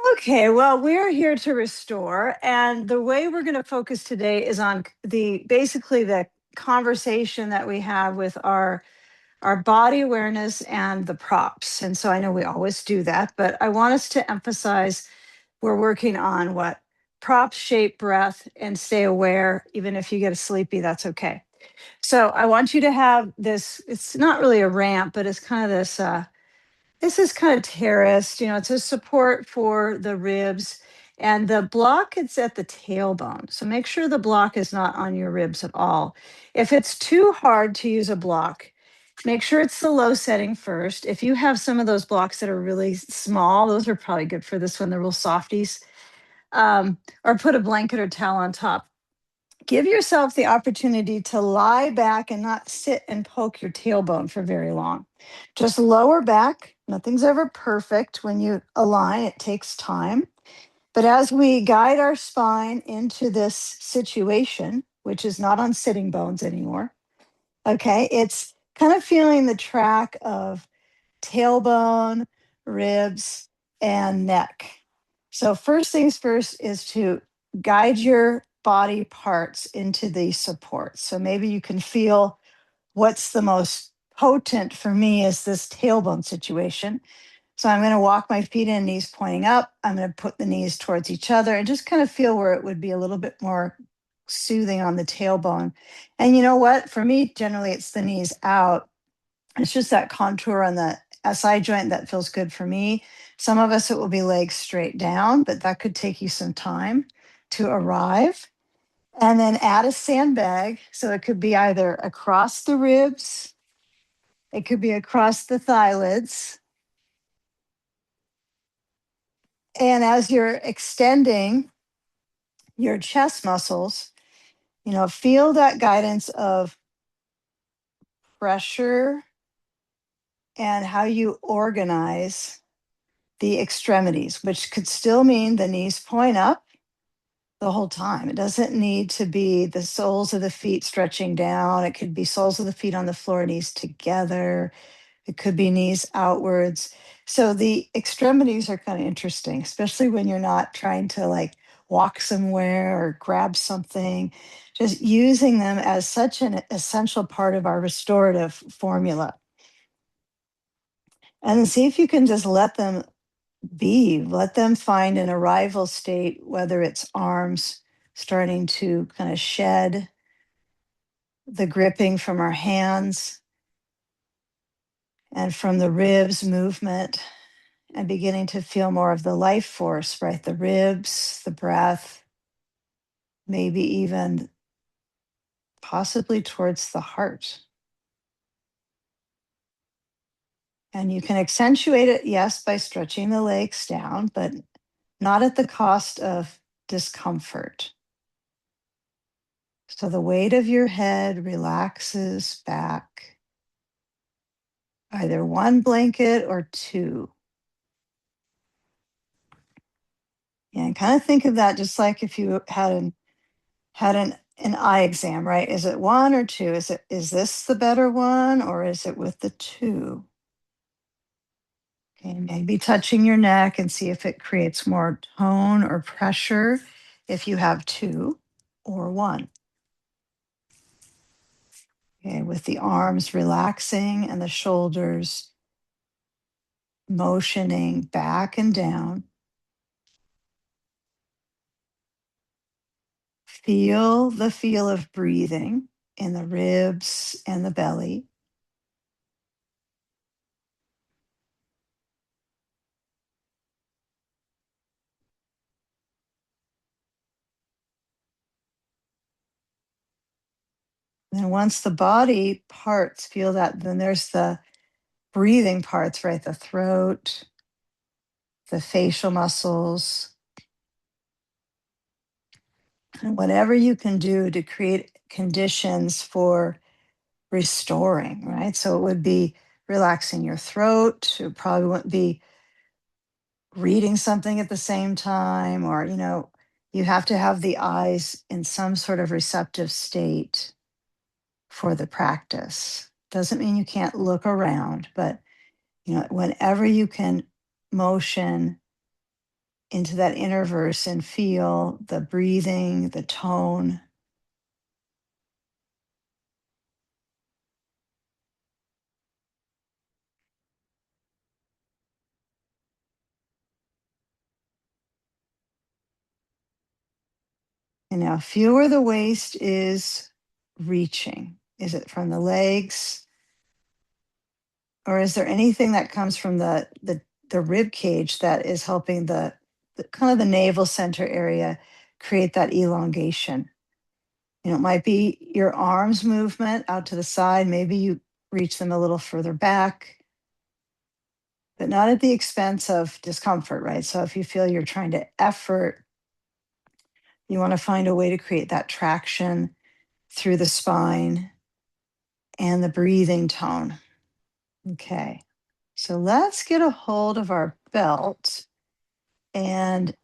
Okay, well, we're here to restore, and the way we're going to focus today is on basically the conversation that we have with our body awareness and the props. And so I know we always do that, but I want us to emphasize we're working on what props, shape, breath, and stay aware. Even if you get sleepy, that's okay. So I want you to have this. It's not really a ramp, but it's kind of this. This is kind of terraced, it's a support for the ribs, and the block is at the tailbone. So make sure the block is not on your ribs at all. If it's too hard to use a block, make sure it's the low setting first. If you have some of those blocks that are really small, those are probably good for this one, the real softies. Or put a blanket or towel on top. Give yourself the opportunity to lie back and not sit and poke your tailbone for very long. Just lower back. Nothing's ever perfect when you align, it takes time. But as we guide our spine into this situation, which is not on sitting bones anymore, okay, it's kind of feeling the track of tailbone, ribs, and neck. So, first things first is to guide your body parts into these supports. So, maybe you can feel what's the most potent for me is this tailbone situation. So, I'm going to walk my feet in, knees pointing up. I'm going to put the knees towards each other and just kind of feel where it would be a little bit more soothing on the tailbone. And you know what? For me, generally, it's the knees out. It's just that contour on the SI joint that feels good for me. Some of us, it will be legs straight down, but that could take you some time to arrive. And then add a sandbag. So it could be either across the ribs, it could be across the thigh lids. And as you're extending your chest muscles, feel that guidance of pressure and how you organize the extremities, which could still mean the knees point up the whole time. It doesn't need to be the soles of the feet stretching down. It could be soles of the feet on the floor, knees together. It could be knees outwards. So the extremities are kind of interesting, especially when you're not trying to like walk somewhere or grab something, just using them as such an essential part of our restorative formula. And see if you can just let them let them find an arrival state, whether it's arms starting to kind of shed the gripping from our hands and from the ribs movement, and beginning to feel more of the life force, right? The ribs, the breath, maybe even possibly towards the heart. And you can accentuate it, yes, by stretching the legs down, but not at the cost of discomfort. So the weight of your head relaxes back, either one blanket or two. And kind of think of that just like if you had an eye exam, right? Is it one or two? Is this the better one or is it with the two? Okay, maybe touching your neck and see if it creates more tone or pressure if you have two or one. Okay, with the arms relaxing and the shoulders motioning back and down. Feel the feel of breathing in the ribs and the belly. And once the body parts feel that, then there's the breathing parts, right? The throat, the facial muscles, and whatever you can do to create conditions for restoring, right? So it would be relaxing your throat. It probably wouldn't be reading something at the same time, or, you have to have the eyes in some sort of receptive state for the practice. Doesn't mean you can't look around, but whenever you can motion into that inner verse and feel the breathing, the tone. And now feel where the waist is reaching. Is it from the legs? Or is there anything that comes from the rib cage that is helping the kind of the navel center area create that elongation? You know, it might be your arms movement out to the side. Maybe you reach them a little further back, but not at the expense of discomfort, right? So if you feel you're trying to effort, you want to find a way to create that traction through the spine and the breathing tone. Okay. So let's get a hold of our belt, and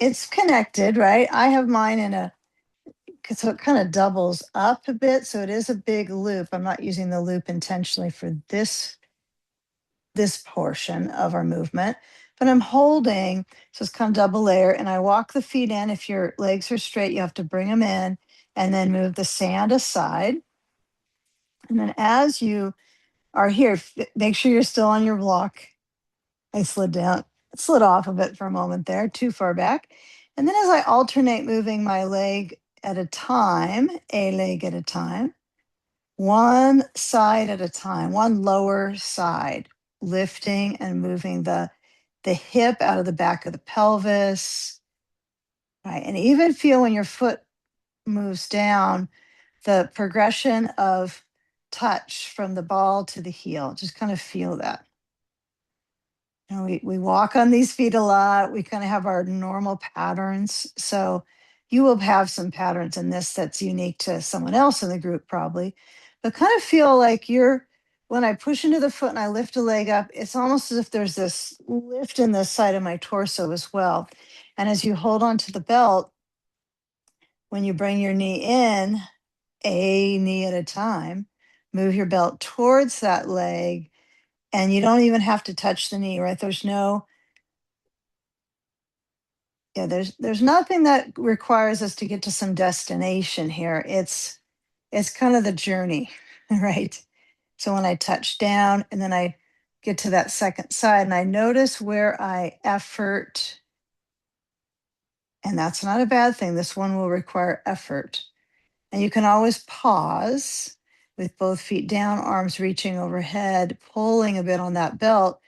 it's connected, right? I have mine in a, so it kind of doubles up a bit. So it is a big loop. I'm not using the loop intentionally for this portion of our movement, but I'm holding, so it's kind of double layer, and I walk the feet in. If your legs are straight, you have to bring them in and then move the sand aside. And then as you are here, make sure you're still on your block. I slid off of it for a moment there, too far back. And then as I alternate moving my leg at a time, a leg at a time, one side at a time, one lower side, lifting and moving the hip out of the back of the pelvis, right? And even feel when your foot moves down, the progression of touch from the ball to the heel. Just kind of feel that. You know, we walk on these feet a lot. We kind of have our normal patterns. So you will have some patterns in this that's unique to someone else in the group, probably. But kind of feel like when I push into the foot and I lift a leg up, it's almost as if there's this lift in the side of my torso as well. And as you hold on to the belt, when you bring your knee in, a knee at a time, move your belt towards that leg. And you don't even have to touch the knee, right? There's nothing that requires us to get to some destination here. It's kind of the journey, right? So when I touch down and then I get to that second side and I notice where I effort, and that's not a bad thing. This one will require effort. And you can always pause with both feet down, arms reaching overhead, pulling a bit on that belt,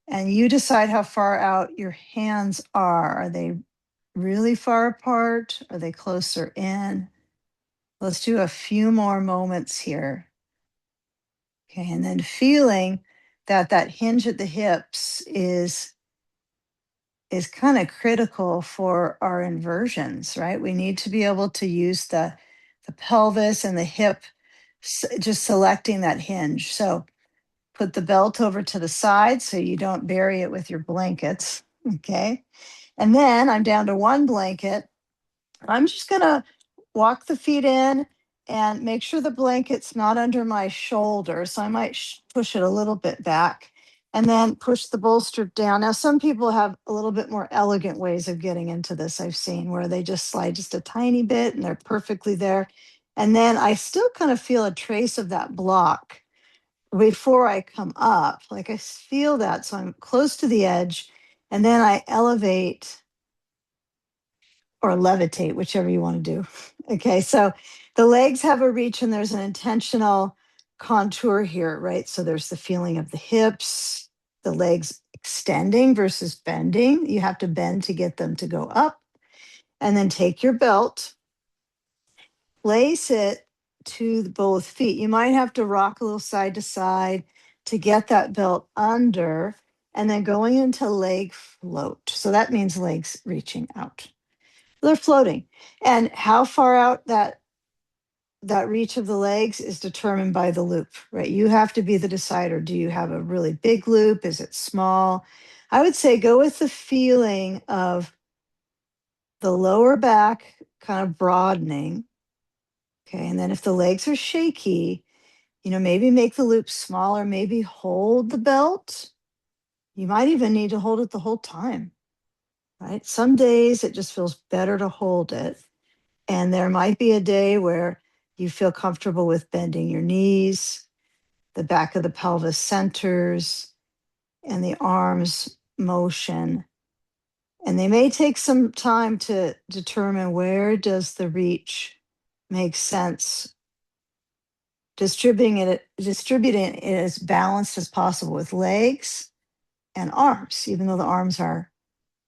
and you decide how far out your hands are. Are they really far apart? Are they closer in? Let's do a few more moments here. Okay, and then feeling that hinge at the hips is kind of critical for our inversions, right? We need to be able to use the pelvis and the hip, just selecting that hinge. So put the belt over to the side so you don't bury it with your blankets. Okay. And then I'm down to one blanket. I'm just going to walk the feet in and make sure the blanket's not under my shoulder. So I might push it a little bit back and then push the bolster down. Now, some people have a little bit more elegant ways of getting into this, I've seen, where they just slide just a tiny bit and they're perfectly there. And then I still kind of feel a trace of that block before I come up. Like I feel that. So I'm close to the edge and then I elevate or levitate, whichever you want to do. Okay, so the legs have a reach and there's an intentional contour here, right? So there's the feeling of the hips, the legs extending versus bending. You have to bend to get them to go up. And then take your belt, place it to both feet. You might have to rock a little side to side to get that belt under, and then going into leg float. So that means legs reaching out. They're floating. And how far out that reach of the legs is determined by the loop, right? You have to be the decider. Do you have a really big loop? Is it small? I would say go with the feeling of the lower back kind of broadening. Okay. And then if the legs are shaky, maybe make the loop smaller, maybe hold the belt. You might even need to hold it the whole time. right? Some days it just feels better to hold it. And there might be a day where you feel comfortable with bending your knees, the back of the pelvis centers, and the arms motion. And they may take some time to determine where does the reach make sense, distributing it as balanced as possible with legs and arms, even though the arms are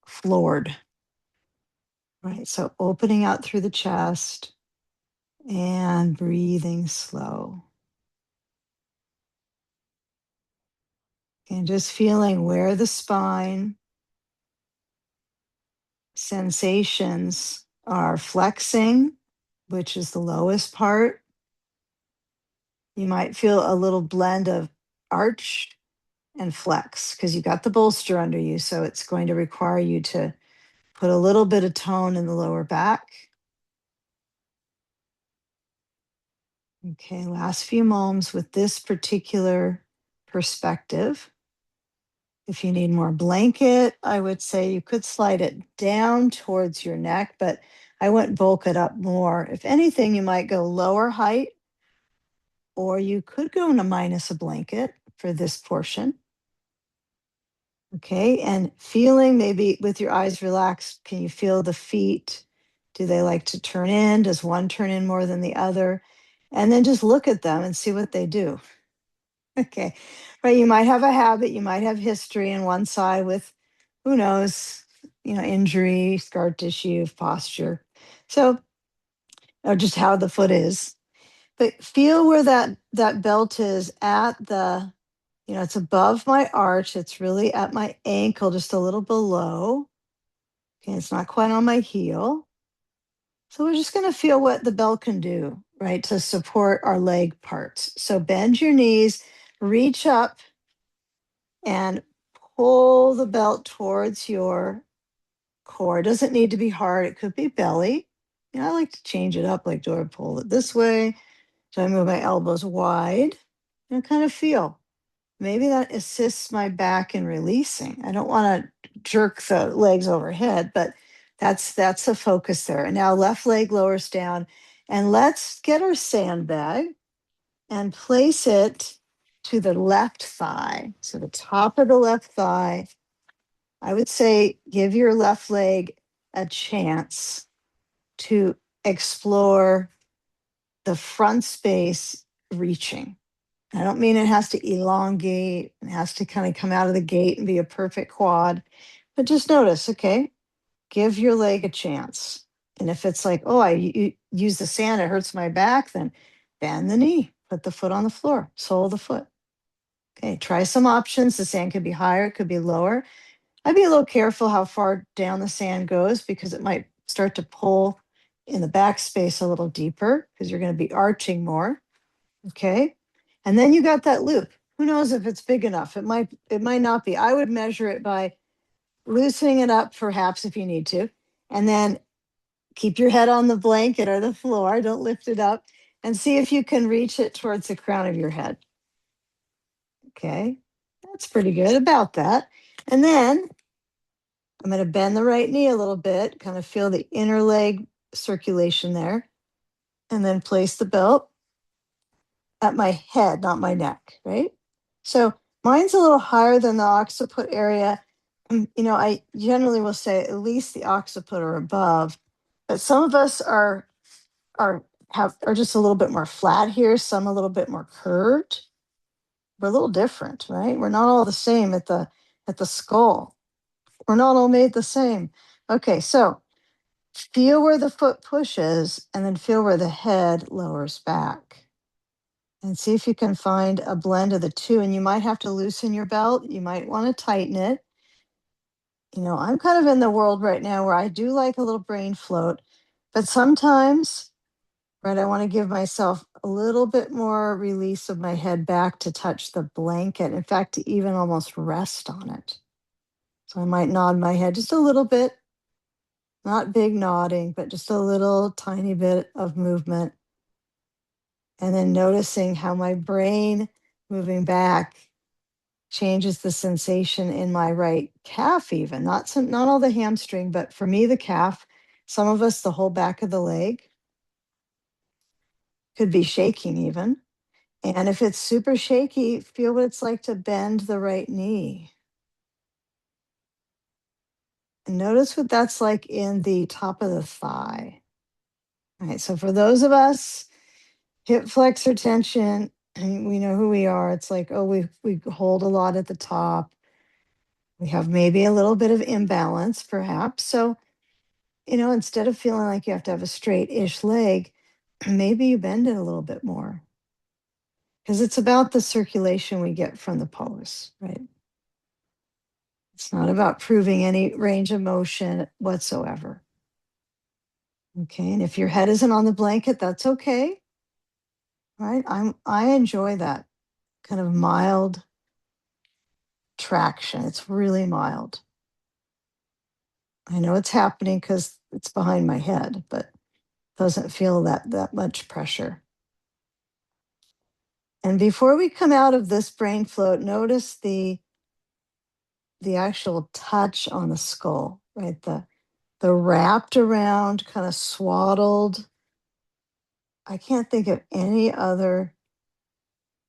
floored. Right. So opening out through the chest and breathing slow. And just feeling where the spine sensations are flexing, which is the lowest part. You might feel a little blend of arch and flex because you got the bolster under you. So it's going to require you to put a little bit of tone in the lower back. Okay, last few moments with this particular perspective. If you need more blanket, I would say you could slide it down towards your neck, but I wouldn't bulk it up more. If anything, you might go lower height, or you could go into minus a blanket for this portion. Okay, and feeling maybe with your eyes relaxed, can you feel the feet? Do they like to turn in? Does one turn in more than the other? And then just look at them and see what they do. Okay. Right. You might have a habit, you might have history in one side with, who knows, injury, scar tissue, posture. So, or just how the foot is. But feel where that belt is at the, it's above my arch. It's really at my ankle, just a little below. Okay. It's not quite on my heel. So we're just going to feel what the belt can do, right, to support our leg parts. So bend your knees, reach up and pull the belt towards your core. It doesn't need to be hard. It could be belly. I like to change it up. Like, do I pull it this way? Do I move my elbows wide? Kind of feel. Maybe that assists my back in releasing. I don't want to jerk the legs overhead, but that's the focus there. And now left leg lowers down. And let's get our sandbag and place it to the left thigh. So the top of the left thigh, I would say give your left leg a chance to explore the front space reaching. I don't mean it has to elongate, it has to kind of come out of the gate and be a perfect quad, but just notice, okay, give your leg a chance. And if it's like, oh, I use the sand, it hurts my back, then bend the knee, put the foot on the floor, sole of the foot. Okay, try some options. The sand could be higher, it could be lower. I'd be a little careful how far down the sand goes because it might start to pull in the backspace a little deeper because you're going to be arching more. Okay. And then you got that loop. Who knows if it's big enough? It might not be. I would measure it by loosening it up perhaps if you need to. And then keep your head on the blanket or the floor. Don't lift it up and see if you can reach it towards the crown of your head. Okay. That's pretty good about that. And then I'm going to bend the right knee a little bit, kind of feel the inner leg circulation there, and then place the belt at my head, not my neck, right? So mine's a little higher than the occiput area. I generally will say at least the occiput or above, but some of us are just a little bit more flat here, some a little bit more curved. We're a little different, right? We're not all the same at the skull. We're not all made the same. Okay, so feel where the foot pushes and then feel where the head lowers back. And see if you can find a blend of the two. And you might have to loosen your belt. You might want to tighten it. I'm kind of in the world right now where I do like a little brain float, but sometimes, right, I want to give myself a little bit more release of my head back to touch the blanket. In fact, to even almost rest on it. So I might nod my head just a little bit, not big nodding, but just a little tiny bit of movement. And then noticing how my brain moving back changes the sensation in my right calf, even not all the hamstring, but for me, the calf, some of us, the whole back of the leg could be shaking even. And if it's super shaky, feel what it's like to bend the right knee. And notice what that's like in the top of the thigh. All right. So for those of us, hip flexor tension, and we know who we are. It's like, oh, we hold a lot at the top. We have maybe a little bit of imbalance, perhaps. So, instead of feeling like you have to have a straight-ish leg, maybe you bend it a little bit more. Because it's about the circulation we get from the pose, right? It's not about proving any range of motion whatsoever. Okay. And if your head isn't on the blanket, that's okay. Right. I enjoy that kind of mild traction. It's really mild. I know it's happening because it's behind my head, but doesn't feel that much pressure. And before we come out of this brain float, notice the actual touch on the skull, right? The wrapped around, kind of swaddled. I can't think of any other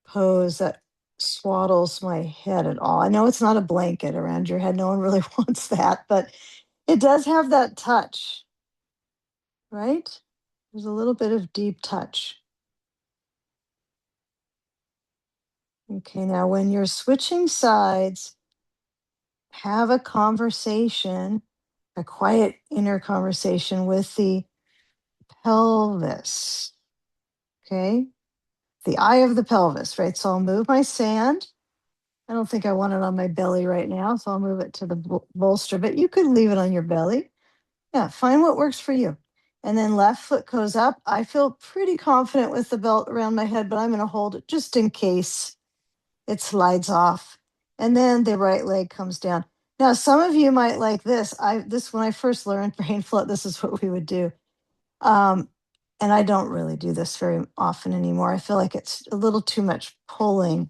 pose that swaddles my head at all. I know it's not a blanket around your head. No one really wants that, but it does have that touch, right? There's a little bit of deep touch. Okay, now when you're switching sides, have a conversation, a quiet inner conversation with the pelvis. Okay, the eye of the pelvis, right? So I'll move my sand. I don't think I want it on my belly right now, so I'll move it to the bolster, but you could leave it on your belly. Yeah, find what works for you. And then left foot goes up. I feel pretty confident with the belt around my head, but I'm going to hold it just in case it slides off. And then the right leg comes down. Now, some of you might like this. When I first learned brain float, this is what we would do. And I don't really do this very often anymore. I feel like it's a little too much pulling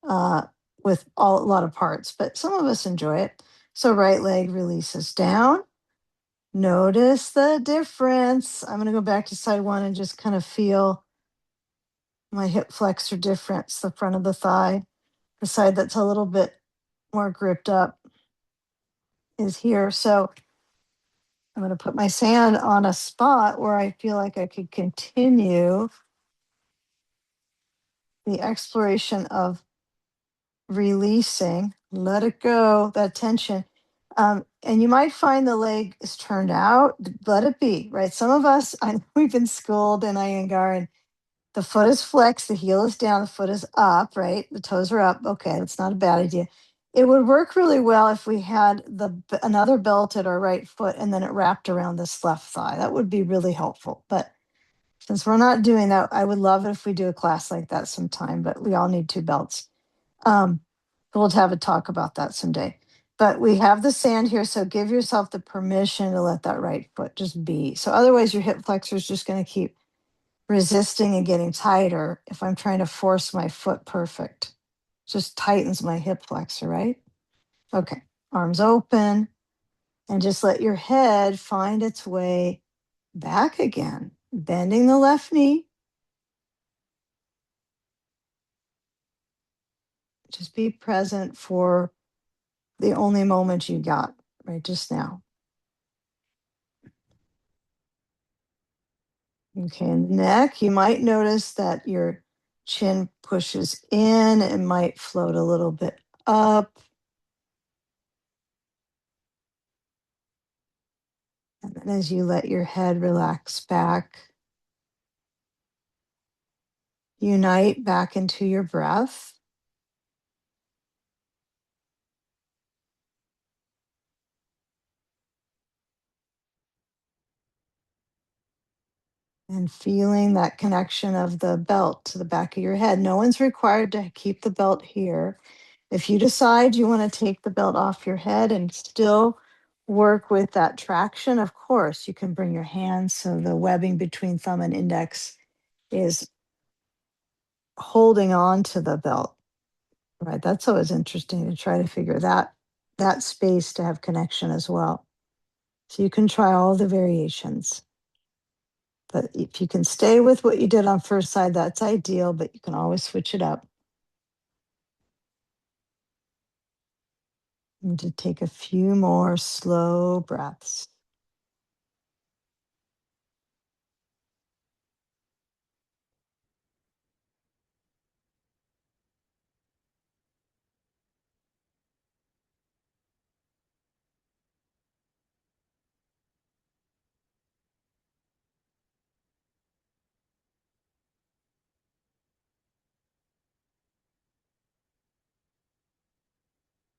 uh, with a lot of parts, but some of us enjoy it. So right leg releases down. Notice the difference. I'm going to go back to side one and just kind of feel my hip flexor difference, the front of the thigh. The side that's a little bit more gripped up is here. So I'm going to put my sand on a spot where I feel like I could continue the exploration of releasing, let it go, that tension. And you might find the leg is turned out, let it be, right? Some of us, I know we've been schooled in Iyengar, and the foot is flexed, the heel is down, the foot is up, right? The toes are up. Okay, that's not a bad idea. It would work really well if we had another belt at our right foot and then it wrapped around this left thigh. That would be really helpful. But since we're not doing that, I would love it if we do a class like that sometime, but we all need two belts. We'll have a talk about that someday. But we have the sand here, so give yourself the permission to let that right foot just be. So otherwise your hip flexor is just going to keep resisting and getting tighter if I'm trying to force my foot perfect. Just tightens my hip flexor, right? Okay, arms open, and just let your head find its way back again, bending the left knee. Just be present for the only moment you got, right, just now. Okay, neck, you might notice that your chin pushes in, it might float a little bit up. And then as you let your head relax back, unite back into your breath. And feeling that connection of the belt to the back of your head. No one's required to keep the belt here. If you decide you want to take the belt off your head and still work with that traction, of course, you can bring your hands so the webbing between thumb and index is holding on to the belt, Right. That's always interesting to try to figure that space to have connection as well. So you can try all the variations. But if you can stay with what you did on first side, that's ideal, but you can always switch it up. And to take a few more slow breaths.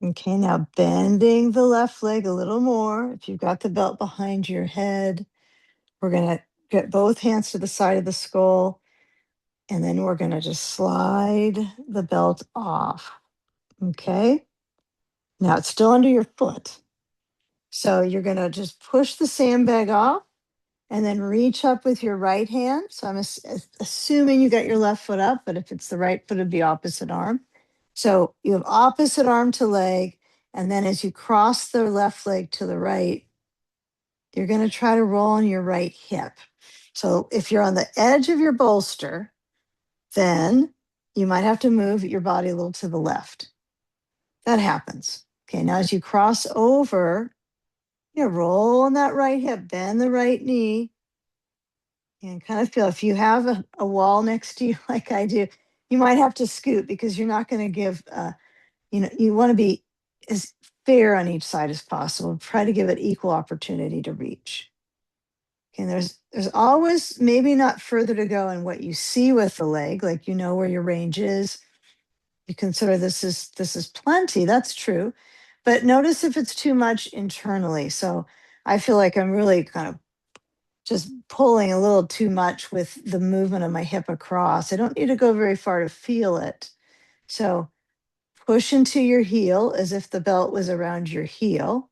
Okay, now bending the left leg a little more. If you've got the belt behind your head, we're going to get both hands to the side of the skull, and then we're going to just slide the belt off. Okay, now it's still under your foot. So you're going to just push the sandbag off and then reach up with your right hand. So I'm assuming you got your left foot up, but if it's the right foot, it'd be opposite arm. So you have opposite arm to leg. And then as you cross the left leg to the right, you're going to try to roll on your right hip. So if you're on the edge of your bolster, then you might have to move your body a little to the left. That happens. Okay, now as you cross over, roll on that right hip, bend the right knee, and kind of feel if you have a wall next to you like I do, you might have to scoot because you're not going to give, you want to be as fair on each side as possible. Try to give it equal opportunity to reach. Okay, there's always maybe not further to go in what you see with the leg, like you know where your range is. You consider this is plenty. That's true, but notice if it's too much internally. So I feel like I'm really kind of just pulling a little too much with the movement of my hip across. I don't need to go very far to feel it. So push into your heel as if the belt was around your heel,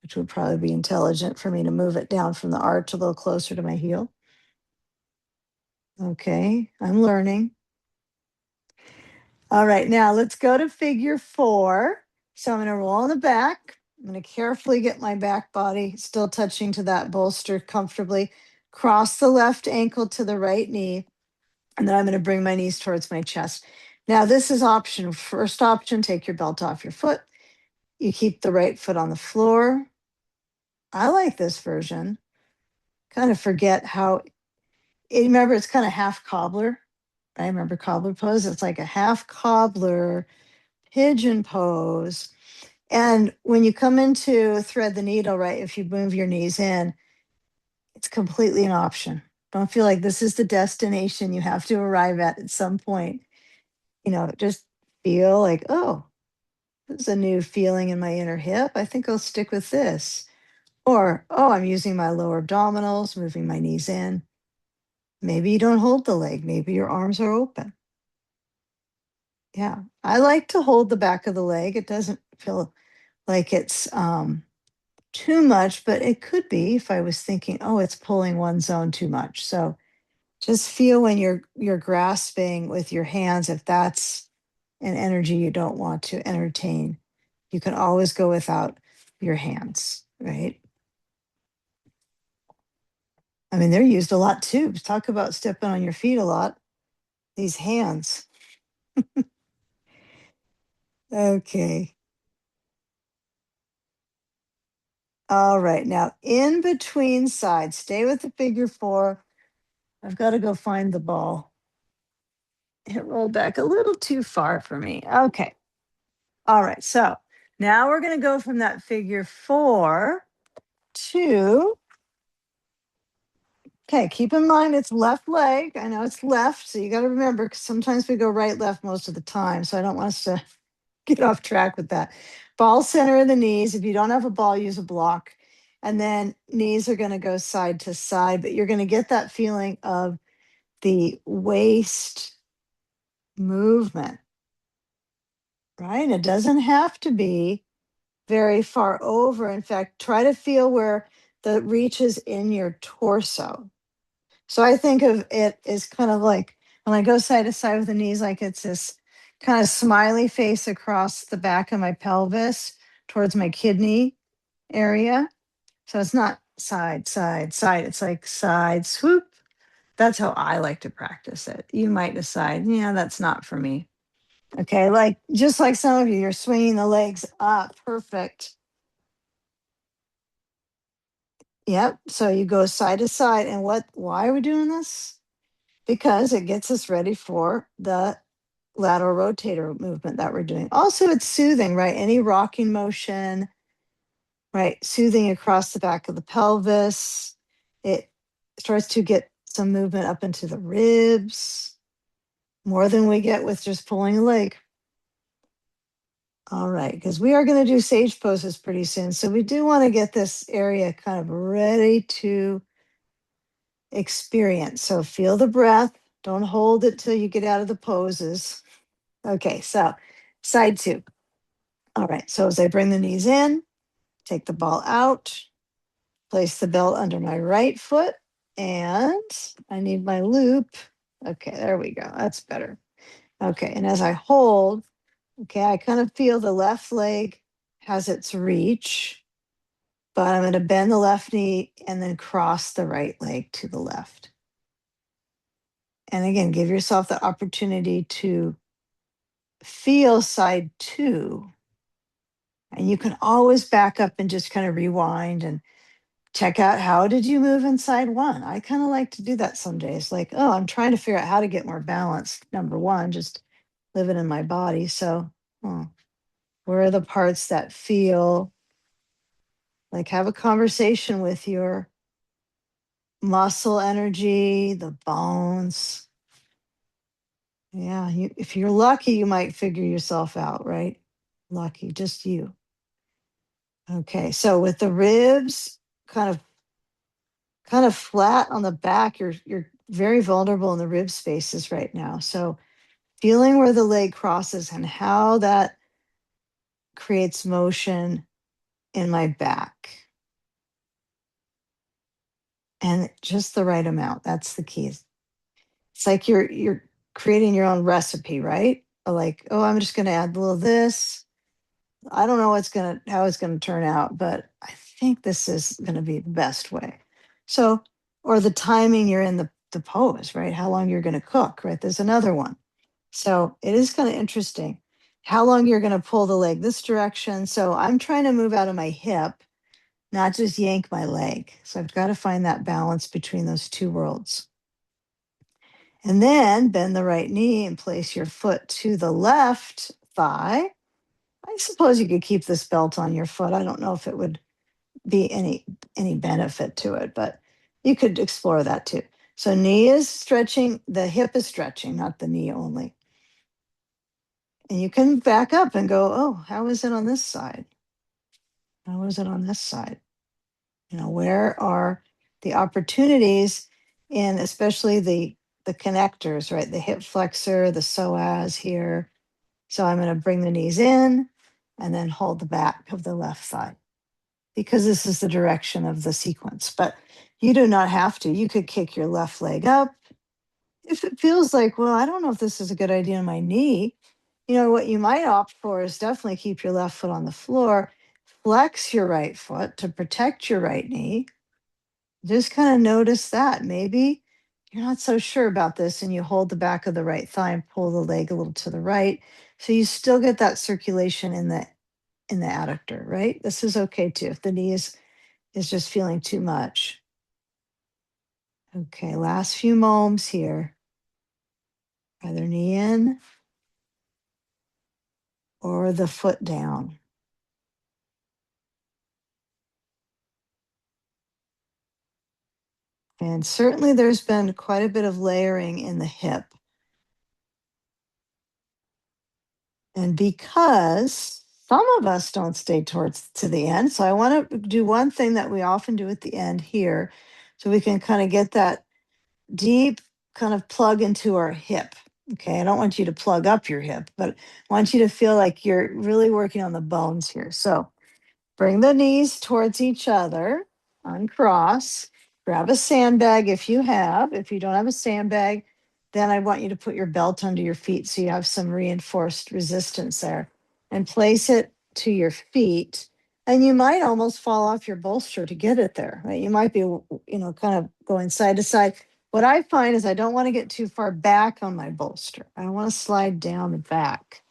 which would probably be intelligent for me to move it down from the arch a little closer to my heel. Okay, I'm learning. All right, now let's go to figure 4. So I'm going to roll on the back. I'm going to carefully get my back body still touching to that bolster comfortably. Cross the left ankle to the right knee. And then I'm going to bring my knees towards my chest. Now, this is option. First option, take your belt off your foot. You keep the right foot on the floor. I like this version. Kind of forget how, remember, it's kind of half cobbler. I remember cobbler pose. It's like a half cobbler pigeon pose. And when you come into thread the needle, right, if you move your knees in, it's completely an option. Don't feel like this is the destination you have to arrive at some point. Just feel like, oh, there's a new feeling in my inner hip. I think I'll stick with this. Or, oh, I'm using my lower abdominals, moving my knees in. Maybe you don't hold the leg. Maybe your arms are open. Yeah. I like to hold the back of the leg. It doesn't feel like it's too much, but it could be if I was thinking, oh, it's pulling one zone too much. So just feel when you're grasping with your hands, if that's an energy you don't want to entertain, you can always go without your hands, right? I mean, they're used a lot too. Talk about stepping on your feet a lot. These hands. Okay. All right. Now, in between sides, stay with the figure 4. I've got to go find the ball. It rolled back a little too far for me. Okay. All right. So now we're going to go from that figure 4 to, okay, keep in mind it's left leg. I know it's left. So you got to remember, because sometimes we go right, left most of the time. So I don't want us to get off track with that. Ball center of the knees. If you don't have a ball, use a block. And then knees are going to go side to side, but you're going to get that feeling of the waist movement, right? It doesn't have to be very far over. In fact, try to feel where the reach is in your torso. So I think of it as kind of like when I go side to side with the knees, like it's this kind of smiley face across the back of my pelvis towards my kidney area. So it's not side, side, side. It's like side swoop. That's how I like to practice it. You might decide, yeah, that's not for me. Okay, like just like some of you, you're swinging the legs up. Perfect. Yep. So you go side to side. And why are we doing this? Because it gets us ready for the lateral rotator movement that we're doing. Also, it's soothing, right? Any rocking motion, right? Soothing across the back of the pelvis. It starts to get some movement up into the ribs, more than we get with just pulling a leg. All right, because we are going to do sage poses pretty soon. So we do want to get this area kind of ready to experience. So feel the breath. Don't hold it till you get out of the poses. Okay, so side two. All right, so as I bring the knees in, take the ball out, place the belt under my right foot, and I need my loop. Okay, there we go. That's better. Okay, and as I hold, okay, I kind of feel the left leg has its reach, but I'm going to bend the left knee and then cross the right leg to the left. And again, give yourself the opportunity to feel side two. And you can always back up and just kind of rewind and check out how did you move inside one. I kind of like to do that some days. Like, oh, I'm trying to figure out how to get more balanced. Number one, just living in my body. So, where are the parts that feel like have a conversation with your muscle energy, the bones? Yeah, if you're lucky, you might figure yourself out, right? Lucky, just you. Okay, so with the ribs kind of flat on the back, you're very vulnerable in the rib spaces right now. So feeling where the leg crosses and how that creates motion in my back. And just the right amount. That's the key. It's like you're creating your own recipe, right? Like, oh, I'm just gonna add a little of this. I don't know how it's gonna turn out, but I think this is gonna be the best way. So, or the timing you're in the pose, right? How long you're gonna cook, right? There's another one. So it is kind of interesting how long you're gonna pull the leg this direction. So I'm trying to move out of my hip, not just yank my leg. So I've got to find that balance between those two worlds. And then bend the right knee and place your foot to the left thigh. I suppose you could keep this belt on your foot. I don't know if it would be any benefit to it, but you could explore that too. So knee is stretching, the hip is stretching, not the knee only. And you can back up and go, oh, how is it on this side? How is it on this side? Where are the opportunities in especially the connectors, right? The hip flexor, the psoas here. So I'm going to bring the knees in and then hold the back of the left thigh because this is the direction of the sequence. But you do not have to. You could kick your left leg up. If it feels like, well, I don't know if this is a good idea on my knee, what you might opt for is definitely keep your left foot on the floor, flex your right foot to protect your right knee. Just kind of notice that. Maybe you're not so sure about this and you hold the back of the right thigh and pull the leg a little to the right. So you still get that circulation in the adductor, right? This is okay too if the knee is just feeling too much. Okay, last few moments here. Either knee in or the foot down. And certainly there's been quite a bit of layering in the hip. And because some of us don't stay to the end, so I want to do one thing that we often do at the end here, so we can kind of get that deep kind of plug into our hip. Okay, I don't want you to plug up your hip, but I want you to feel like you're really working on the bones here. So bring the knees towards each other, uncross, grab a sandbag if you have. If you don't have a sandbag, then I want you to put your belt under your feet so you have some reinforced resistance there, and place it to your feet. And you might almost fall off your bolster to get it there, right? You might be, kind of going side to side. What I find is I don't want to get too far back on my bolster. I want to slide down the back.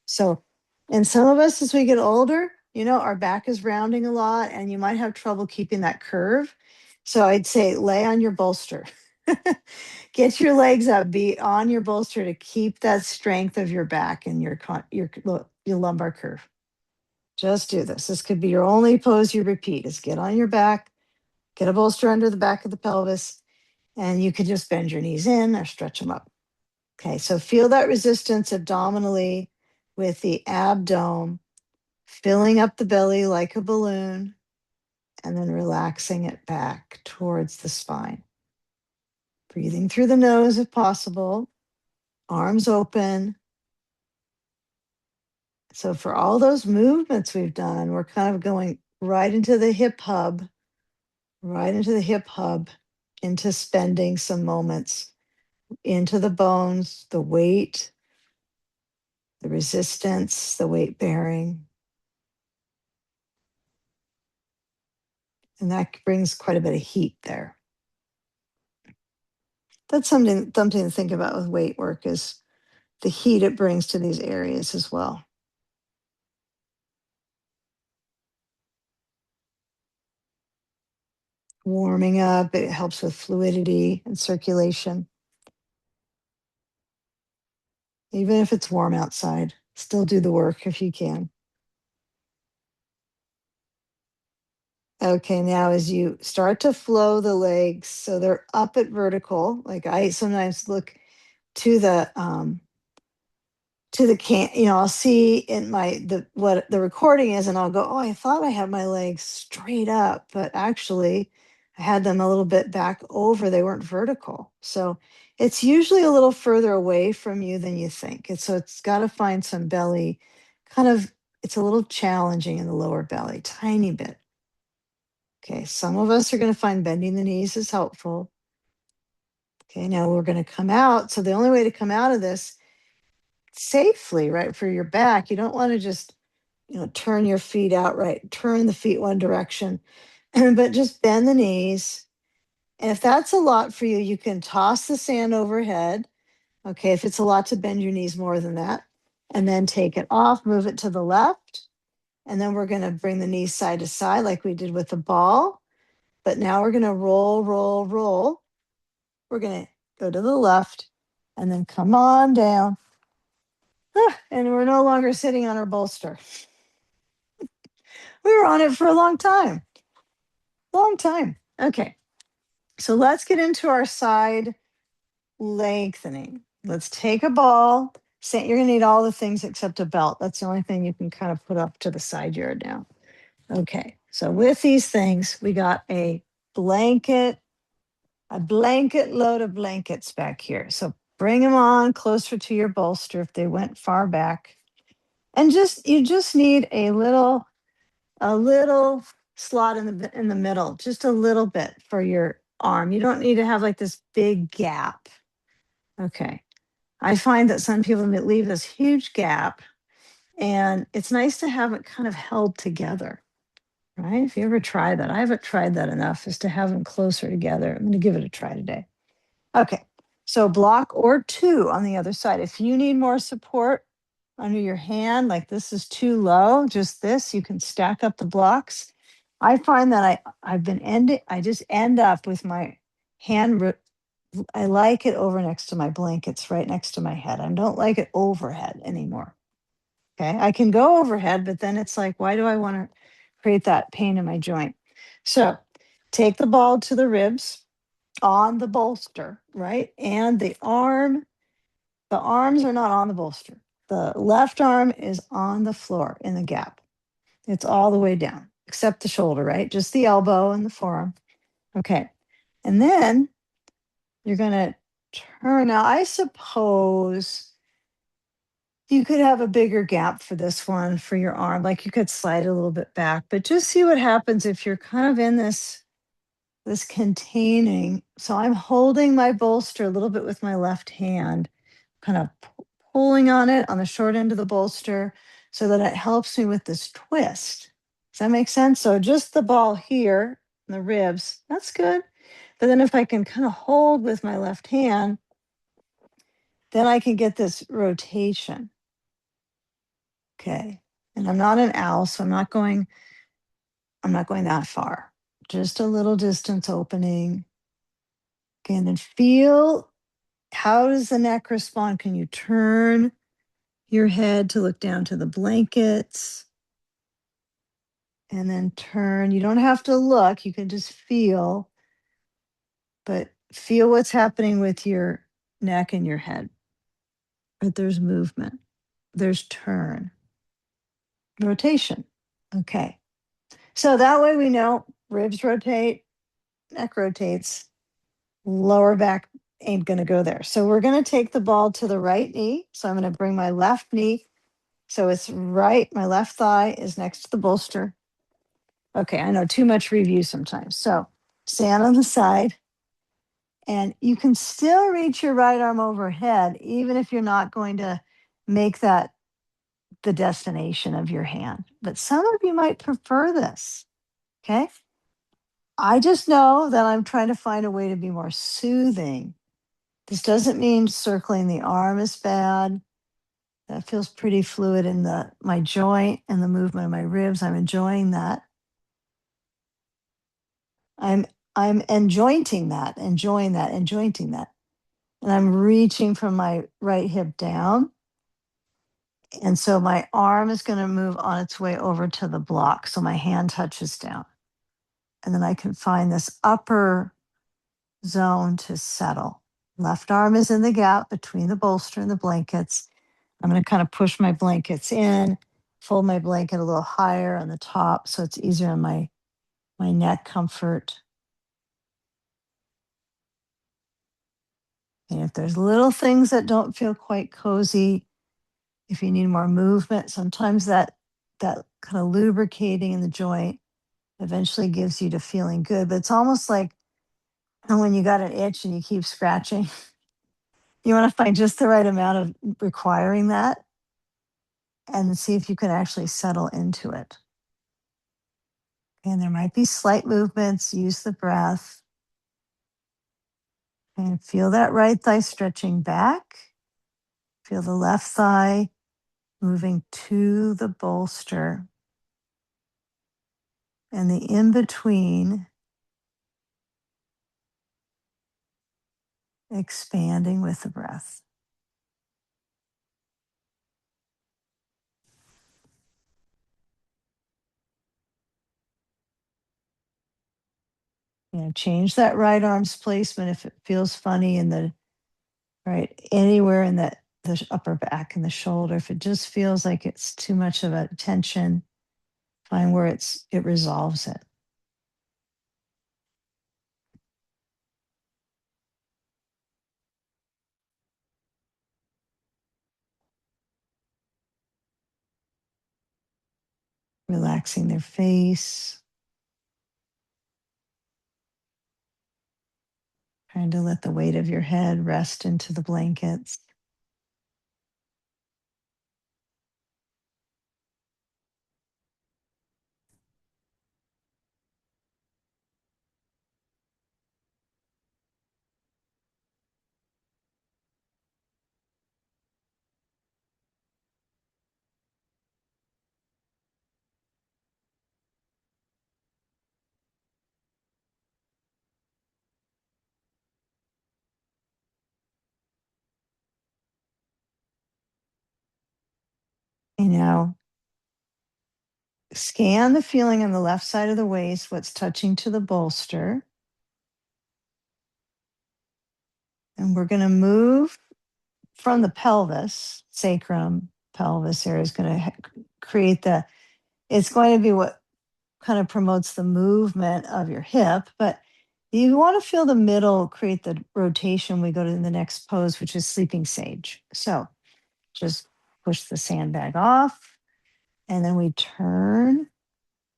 So, and some of us, as we get older, our back is rounding a lot and you might have trouble keeping that curve. So I'd say lay on your bolster. Get your legs up, be on your bolster to keep that strength of your back and your lumbar curve. Just do this. This could be your only pose you repeat is get on your back, get a bolster under the back of the pelvis, and you could just bend your knees in or stretch them up. Okay, so feel that resistance abdominally with the abdomen, filling up the belly like a balloon, and then relaxing it back towards the spine. Breathing through the nose if possible, arms open. So for all those movements we've done, we're kind of going right into the hip hub, into spending some moments into the bones, the weight, the resistance, the weight bearing. And that brings quite a bit of heat there. That's something to think about with weight work is the heat it brings to these areas as well. Warming up, it helps with fluidity and circulation. Even if it's warm outside, still do the work if you can. Okay, now as you start to flow the legs, so they're up at vertical, like I sometimes look to the I'll see in what the recording is and I'll go, oh, I thought I had my legs straight up, but actually I had them a little bit back over. They weren't vertical. So it's usually a little further away from you than you think. And so it's got to find some belly it's a little challenging in the lower belly, tiny bit. Okay, some of us are going to find bending the knees is helpful. Okay, now we're going to come out. So the only way to come out of this safely, right, for your back, you don't want to just, turn your feet out, right? Turn the feet one direction, but just bend the knees. And if that's a lot for you, you can toss the sand overhead. Okay, if it's a lot to bend your knees more than that, and then take it off, move it to the left. And then we're going to bring the knees side to side like we did with the ball. But now we're going to roll, roll, roll. We're going to go to the left and then come on down. And we're no longer sitting on our bolster. We were on it for a long time. Long time. Okay. So let's get into our side lengthening. Let's take a ball. You're going to need all the things except a belt. That's the only thing you can kind of put up to the side yard now. Okay. So with these things, we got a blanket load of blankets back here. So bring them on closer to your bolster if they went far back. And you just need a little slot in the middle, just a little bit for your arm. You don't need to have like this big gap. Okay. I find that some people leave this huge gap, and it's nice to have it kind of held together, right? If you ever try that, I haven't tried that enough, is to have them closer together. I'm going to give it a try today. Okay. So block or two on the other side. If you need more support under your hand, like this is too low, just this, you can stack up the blocks. I find that I just end up with my hand. I like it over next to my blankets, right next to my head. I don't like it overhead anymore. Okay. I can go overhead, but then it's like, why do I want to create that pain in my joint? So take the ball to the ribs on the bolster, right? And the arms are not on the bolster. The left arm is on the floor in the gap. It's all the way down, except the shoulder, right? Just the elbow and the forearm. Okay. And then you're going to turn. Now, I suppose you could have a bigger gap for this one for your arm. Like you could slide a little bit back, but just see what happens if you're kind of in this this containing. So I'm holding my bolster a little bit with my left hand, kind of pulling on it on the short end of the bolster so that it helps me with this twist. Does that make sense? So just the ball here, the ribs, that's good. But then if I can kind of hold with my left hand, then I can get this rotation. Okay. And I'm not an owl, so I'm not going that far. Just a little distance opening. Again, and feel, how does the neck respond? Can you turn your head to look down to the blankets? And then turn. You don't have to look, you can just feel, but feel what's happening with your neck and your head. But there's movement, there's turn, rotation. Okay. So that way we know ribs rotate, neck rotates, lower back ain't going to go there. So we're going to take the ball to the right knee. So I'm going to bring my left knee. So it's right, my left thigh is next to the bolster. Okay, I know too much review sometimes. So stand on the side and you can still reach your right arm overhead, even if you're not going to make that the destination of your hand. But some of you might prefer this. Okay. I just know that I'm trying to find a way to be more soothing. This doesn't mean circling the arm is bad. That feels pretty fluid in my joint and the movement of my ribs. I'm enjoying that. I'm enjoying that, enjoying that, enjoying that. And I'm reaching from my right hip down. And so my arm is going to move on its way over to the block. So my hand touches down. And then I can find this upper zone to settle. Left arm is in the gap between the bolster and the blankets. I'm going to kind of push my blankets in, fold my blanket a little higher on the top so it's easier on my neck comfort. And if there's little things that don't feel quite cozy, if you need more movement, sometimes that kind of lubricating in the joint eventually gives you to feeling good. But it's almost like when you got an itch and you keep scratching, you want to find just the right amount of requiring that and see if you can actually settle into it. And there might be slight movements. Use the breath. And feel that right thigh stretching back. Feel the left thigh moving to the bolster. And the in between expanding with the breath. Change that right arm's placement if it feels funny in the right, anywhere in the upper back and the shoulder. If it just feels like it's too much of a tension, find where it resolves it. Relaxing their face. Trying to let the weight of your head rest into the blankets. Now scan the feeling on the left side of the waist, what's touching to the bolster. And we're going to move from the pelvis, sacrum, pelvis area is going to create it's going to be what kind of promotes the movement of your hip, but you want to feel the middle create the rotation. We go to the next pose, which is sleeping sage. So just push the sandbag off and then we turn.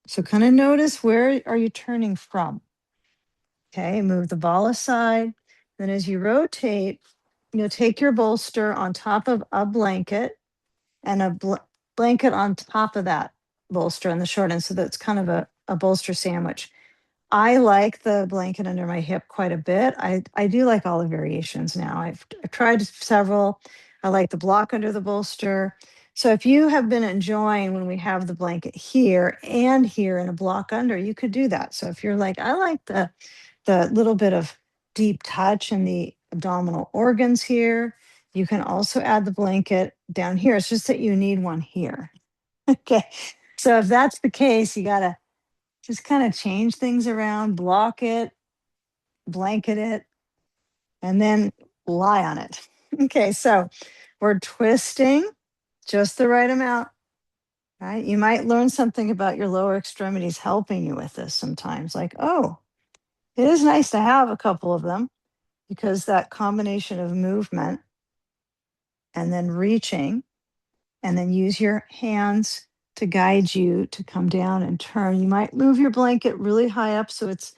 So kind of notice, where are you turning from? Okay, move the ball aside. Then as you rotate, you'll take your bolster on top of a blanket and a blanket on top of that bolster on the short end. So that's kind of a bolster sandwich. I like the blanket under my hip quite a bit. I do like all the variations now. I've tried several. I like the block under the bolster. So if you have been enjoying when we have the blanket here and here in a block under, you could do that. So if you're like, I like the little bit of deep touch in the abdominal organs here, you can also add the blanket down here. It's just that you need one here. Okay. So if that's the case, you gotta just kind of change things around, block it, blanket it, and then lie on it. Okay, so we're twisting just the right amount, right? You might learn something about your lower extremities helping you with this sometimes, like, oh, it is nice to have a couple of them because that combination of movement and then reaching and then use your hands to guide you to come down and turn. You might move your blanket really high up so it's,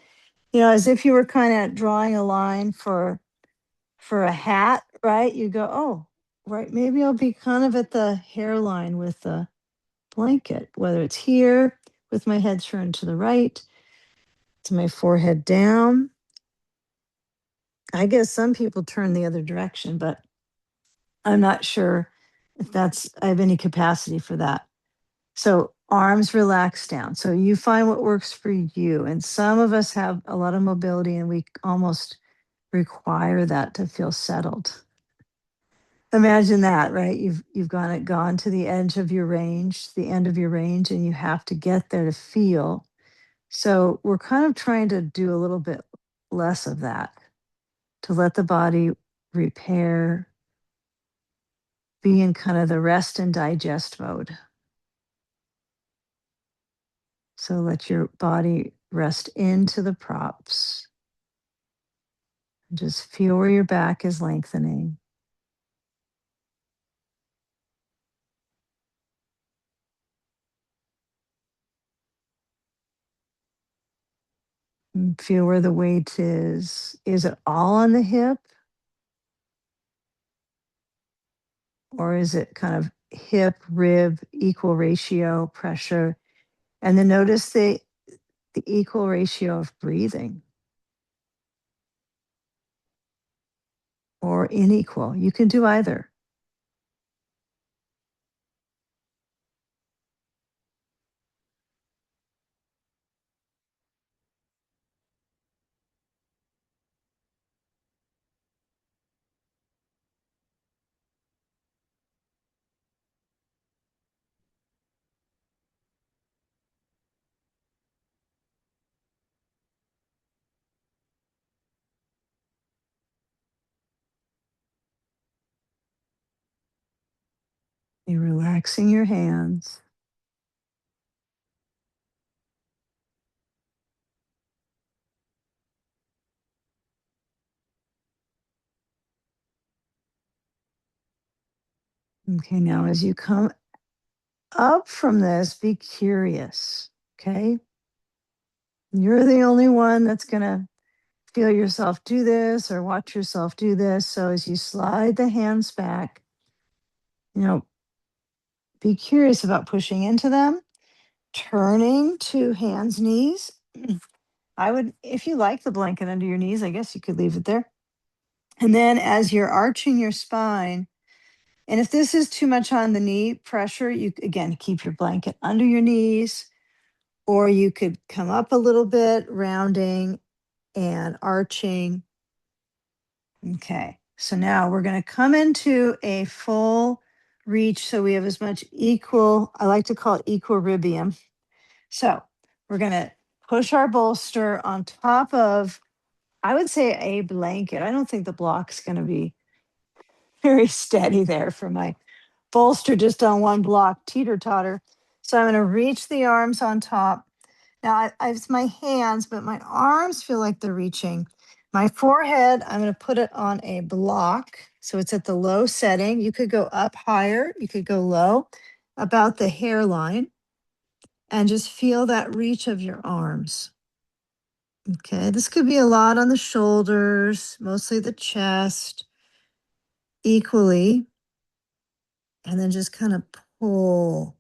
as if you were kind of drawing a line for a hat, right? You go, oh, right, maybe I'll be kind of at the hairline with the blanket, whether it's here with my head turned to the right, to my forehead down. I guess some people turn the other direction, but I'm not sure if I have any capacity for that. So arms relax down. So you find what works for you. And some of us have a lot of mobility and we almost require that to feel settled. Imagine that, right? You've gone to the edge of your range, the end of your range, and you have to get there to feel. So we're kind of trying to do a little bit less of that, to let the body repair, be in kind of the rest and digest mode. So let your body rest into the props. Just feel where your back is lengthening. And feel where the weight is. Is it all on the hip? Or is it kind of hip, rib, equal ratio pressure? And then notice the equal ratio of breathing or unequal. You can do either. You're relaxing your hands. Okay, now as you come up from this, be curious. Okay. You're the only one that's going to feel yourself do this or watch yourself do this. So as you slide the hands back, you know, be curious about pushing into them, turning to hands, knees. I would, if you like the blanket under your knees, I guess you could leave it there. And then as you're arching your spine, and if this is too much on the knee pressure, you again keep your blanket under your knees, or you could come up a little bit, rounding and arching. Okay, so now we're going to come into a full reach. So we have as much equal, I like to call it equilibrium. So we're going to push our bolster on top of, I would say, a blanket. I don't think the block's going to be very steady there for my bolster just on one block, teeter totter. So I'm going to reach the arms on top. Now it's my hands, but my arms feel like they're reaching. My forehead, I'm going to put it on a block. So it's at the low setting. You could go up higher, you could go low, about the hairline, and just feel that reach of your arms. Okay, this could be a lot on the shoulders, mostly the chest, equally. And then just kind of pull.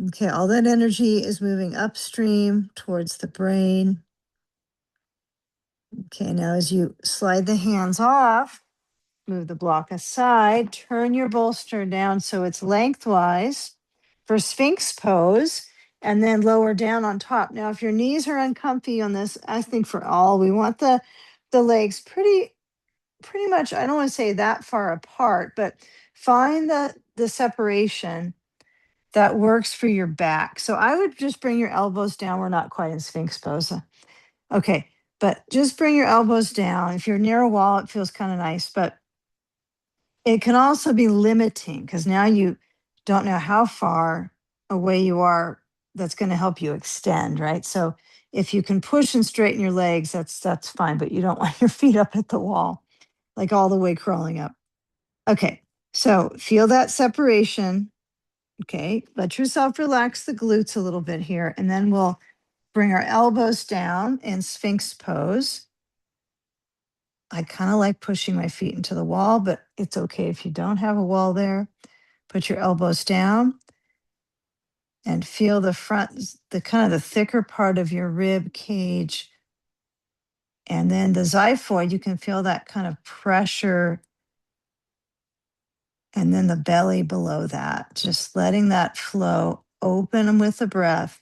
Okay, all that energy is moving upstream towards the brain. Okay, now as you slide the hands off, move the block aside, turn your bolster down so it's lengthwise for Sphinx pose, and then lower down on top. Now, if your knees are uncomfy on this, I think for all, we want the legs pretty much, I don't want to say that far apart, but find the separation that works for your back. So I would just bring your elbows down. We're not quite in Sphinx pose. Okay, but just bring your elbows down. If you're near a wall, it feels kind of nice, but it can also be limiting because now you don't know how far away you are. That's going to help you extend, right? So if you can push and straighten your legs, that's fine, but you don't want your feet up at the wall, like all the way crawling up. Okay, so feel that separation. Okay, let yourself relax the glutes a little bit here, and then we'll bring our elbows down in Sphinx pose. I kind of like pushing my feet into the wall, but it's okay if you don't have a wall there. Put your elbows down and feel the front, the kind of the thicker part of your rib cage. And then the xiphoid, you can feel that kind of pressure. And then the belly below that, just letting that flow open with the breath,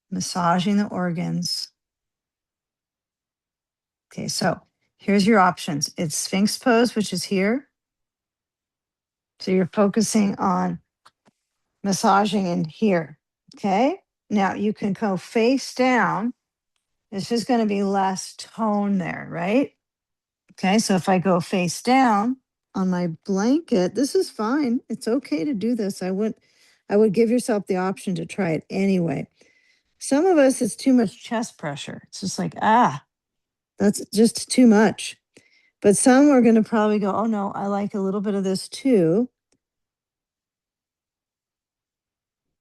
massaging the organs. Okay, so here's your options. It's Sphinx pose, which is here. So you're focusing on massaging in here. Okay. Now you can go face down. It's just going to be less tone there, right? Okay. So if I go face down on my blanket, this is fine. It's okay to do this. I would give yourself the option to try it anyway. Some of us, it's too much chest pressure. It's just like, that's just too much. But some are going to probably go, oh no, I like a little bit of this too.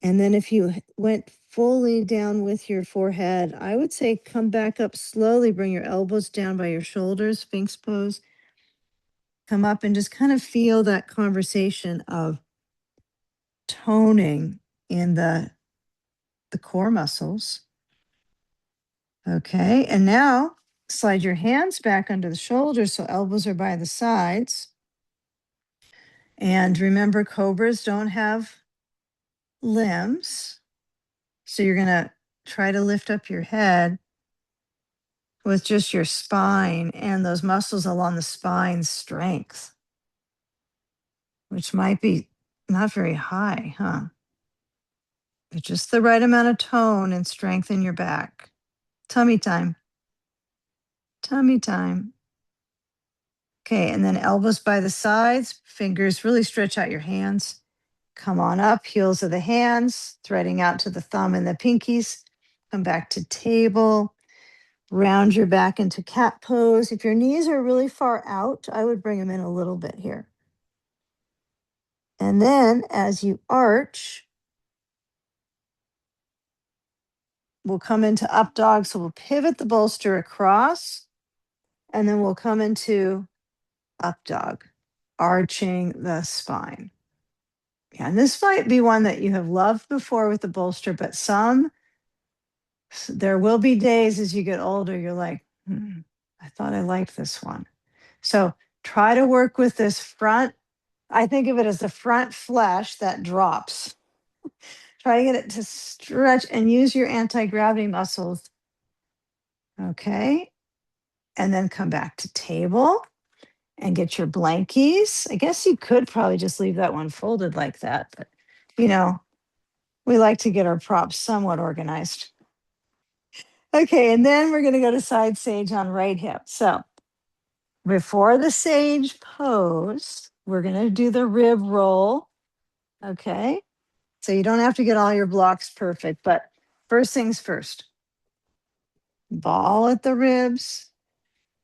And then if you went fully down with your forehead, I would say come back up slowly, bring your elbows down by your shoulders, Sphinx pose. Come up and just kind of feel that conversation of toning in the core muscles. Okay, and now slide your hands back under the shoulders so elbows are by the sides. And remember, cobras don't have limbs. So you're going to try to lift up your head with just your spine and those muscles along the spine strength, which might be not very high, huh? But just the right amount of tone and strength in your back. Tummy time. Tummy time. Okay, and then elbows by the sides, fingers, really stretch out your hands. Come on up, heels of the hands, threading out to the thumb and the pinkies. Come back to table. Round your back into cat pose. If your knees are really far out, I would bring them in a little bit here. And then as you arch, we'll come into up dog. So we'll pivot the bolster across, and then we'll come into up dog, arching the spine. Yeah, and this might be one that you have loved before with the bolster, but there will be days as you get older, you're like, I thought I liked this one. So try to work with this front. I think of it as the front flesh that drops. Try to get it to stretch and use your anti-gravity muscles. Okay. And then come back to table and get your blankies. I guess you could probably just leave that one folded like that, but we like to get our props somewhat organized. Okay, and then we're going to go to side sage on right hip. So before the sage pose, we're going to do the rib roll. Okay. So you don't have to get all your blocks perfect, but first things first. Ball at the ribs.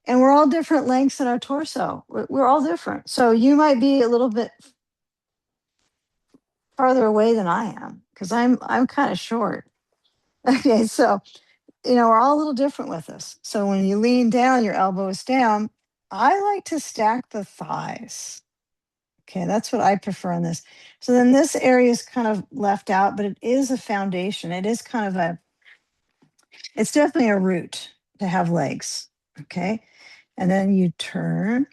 And we're all different lengths in our torso. We're all different. So you might be a little bit farther away than I am because I'm kind of short. Okay, so we're all a little different with this. So when you lean down, your elbow is down. I like to stack the thighs. Okay, that's what I prefer on this. So then this area is kind of left out, but it is a foundation. It is kind of it's definitely a root to have legs. Okay. And then you turn.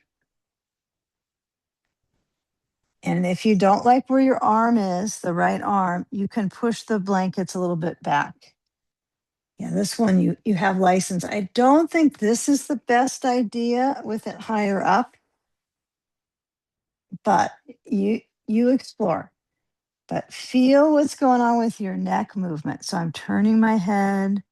And if you don't like where your arm is, the right arm, you can push the blankets a little bit back. Yeah, this one you have license. I don't think this is the best idea with it higher up, but you explore. But feel what's going on with your neck movement. So I'm turning my head.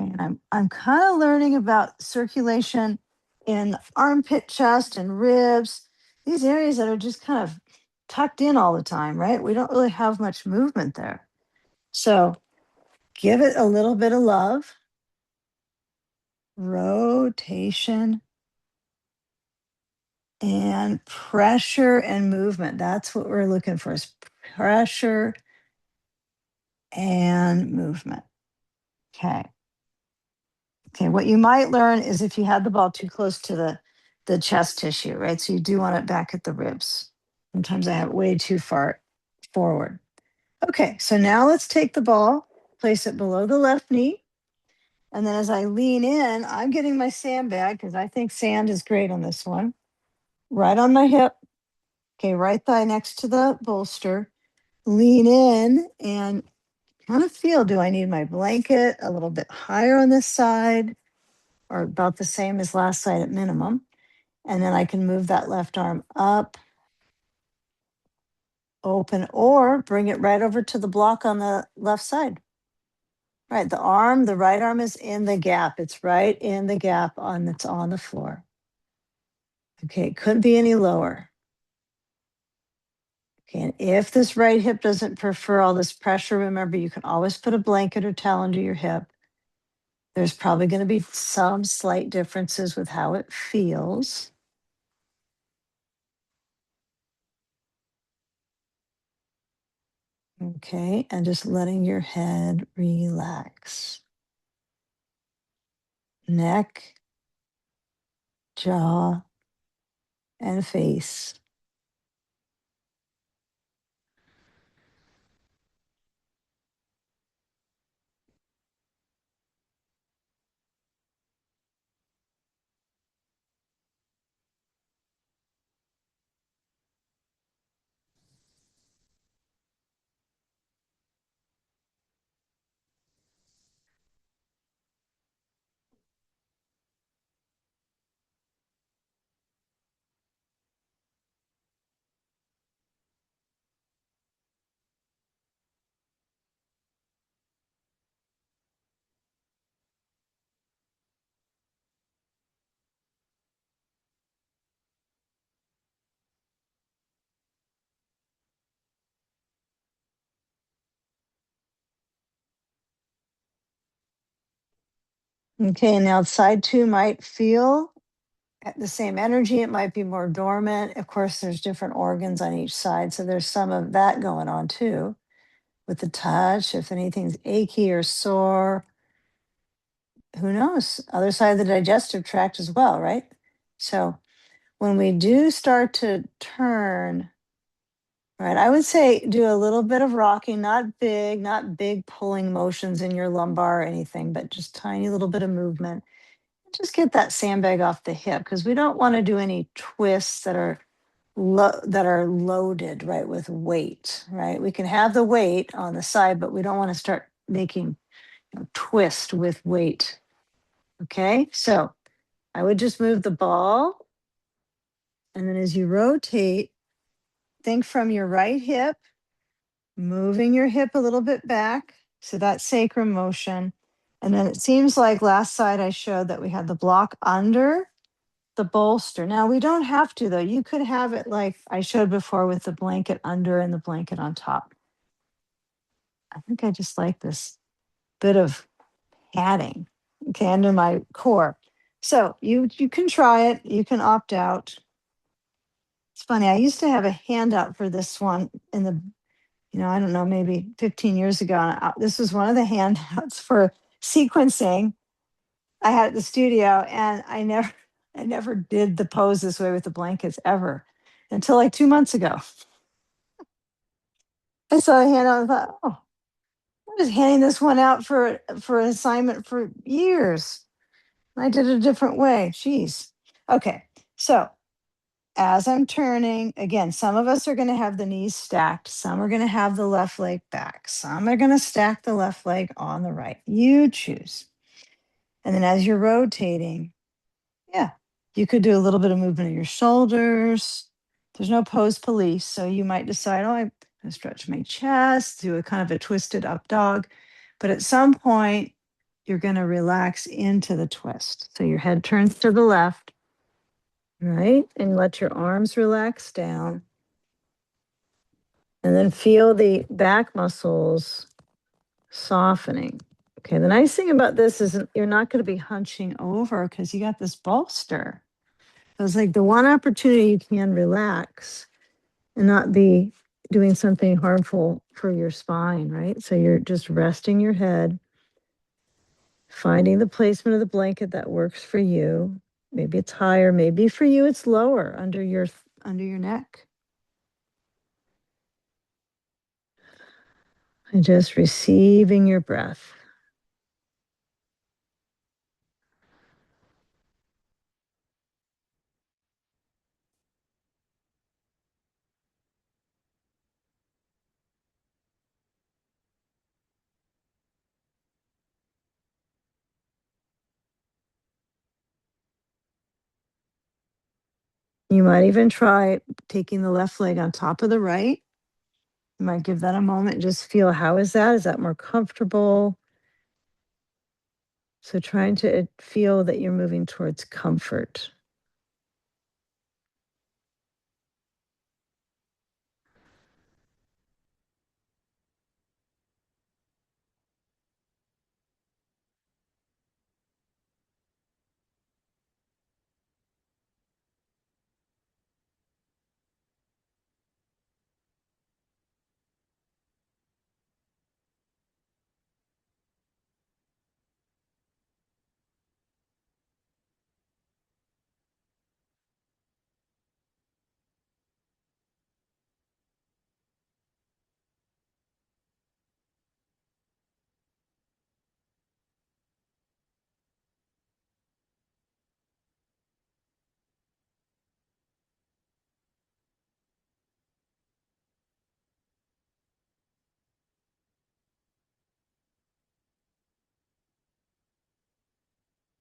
Okay, and I'm kind of learning about circulation in armpit, chest, and ribs. These areas that are just kind of tucked in all the time, right? We don't really have much movement there. So give it a little bit of love. Rotation and pressure and movement. That's what we're looking for, is pressure and movement. Okay. Okay, what you might learn is if you had the ball too close to the chest tissue, right? So you do want it back at the ribs. Sometimes I have it way too far forward. Okay, so now let's take the ball, place it below the left knee. And then as I lean in, I'm getting my sandbag because I think sand is great on this one. Right on my hip. Okay, right thigh next to the bolster. Lean in and kind of feel, do I need my blanket a little bit higher on this side or about the same as last side at minimum? And then I can move that left arm up, open, or bring it right over to the block on the left side. Right, the right arm is in the gap. It's right in the gap that's on the floor. Okay, it couldn't be any lower. Okay, and if this right hip doesn't prefer all this pressure, remember you can always put a blanket or towel under your hip. There's probably going to be some slight differences with how it feels. Okay, and just letting your head relax. Neck, jaw, and face. Okay, now side two might feel the same energy. It might be more dormant. Of course, there's different organs on each side. So there's some of that going on too with the touch. If anything's achy or sore, who knows? Other side of the digestive tract as well, right? So when we do start to turn, right, I would say do a little bit of rocking, not big pulling motions in your lumbar or anything, but just tiny little bit of movement. Just get that sandbag off the hip because we don't want to do any twists that are loaded, right, with weight, right? We can have the weight on the side, but we don't want to start making twist with weight. Okay, so I would just move the ball, and then as you rotate, think from your right hip, moving your hip a little bit back. So that sacrum motion. And then it seems like last side I showed that we had the block under the bolster. Now we don't have to though. You could have it like I showed before with the blanket under and the blanket on top. I think I just like this bit of padding, okay, under my core. So you can try it. You can opt out. It's funny. I used to have a handout for this one I don't know, maybe 15 years ago. And this was one of the handouts for sequencing I had at the studio, and I never did the pose this way with the blankets ever until like 2 months ago. I saw a handout and thought, oh, I was handing this one out for an assignment for years. I did it a different way. Jeez. Okay, so as I'm turning, again, some of us are going to have the knees stacked. Some are going to have the left leg back. Some are going to stack the left leg on the right. You choose. And then as you're rotating, yeah, you could do a little bit of movement of your shoulders. There's no pose police. So you might decide, oh, I'm going to stretch my chest, do a kind of a twisted up dog. But at some point, you're going to relax into the twist. So your head turns to the left, right? And let your arms relax down. And then feel the back muscles softening. Okay, the nice thing about this is you're not going to be hunching over because you got this bolster. So it's like the one opportunity you can relax and not be doing something harmful for your spine, right? So you're just resting your head, finding the placement of the blanket that works for you. Maybe it's higher, maybe for you it's lower under your neck. And just receiving your breath. You might even try taking the left leg on top of the right. You might give that a moment and just feel, how is that? Is that more comfortable? So trying to feel that you're moving towards comfort.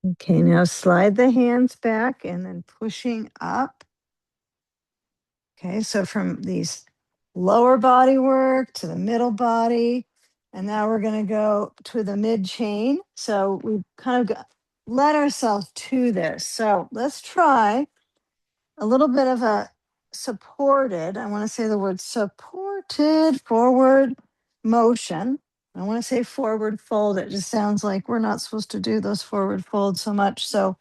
Okay, now slide the hands back and then pushing up. Okay, so from these lower body work to the middle body, and now we're going to go to the mid chain. So we kind of led ourselves to this. So let's try a little bit of a supported, I want to say the word supported forward motion. I want to say forward fold. It just sounds like we're not supposed to do those forward folds so much. So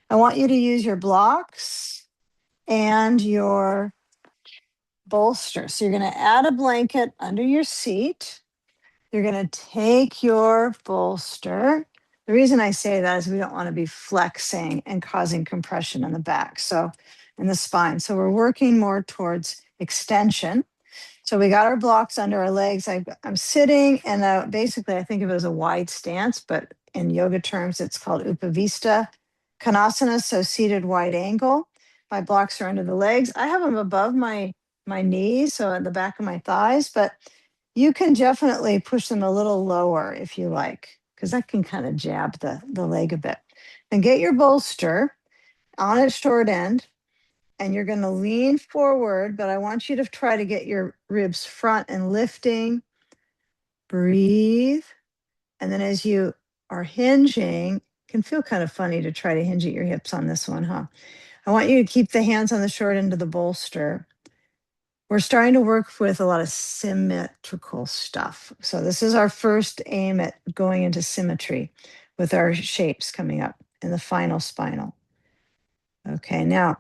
I want you to use your blocks and your bolster. So you're going to add a blanket under your seat. You're going to take your bolster. The reason I say that is we don't want to be flexing and causing compression in the back. So in the spine. So we're working more towards extension. So we got our blocks under our legs. I'm sitting, and basically I think of it as a wide stance, but in yoga terms, it's called Upavista Konasana, so seated wide angle. My blocks are under the legs. I have them above my knees, so at the back of my thighs, but you can definitely push them a little lower if you like, because that can kind of jab the leg a bit. And get your bolster on its short end, and you're going to lean forward, but I want you to try to get your ribs front and lifting. Breathe. And then as you are hinging, can feel kind of funny to try to hinge at your hips on this one, huh? I want you to keep the hands on the short end of the bolster. We're starting to work with a lot of symmetrical stuff. So this is our first aim at going into symmetry with our shapes coming up in the final spinal. Okay, now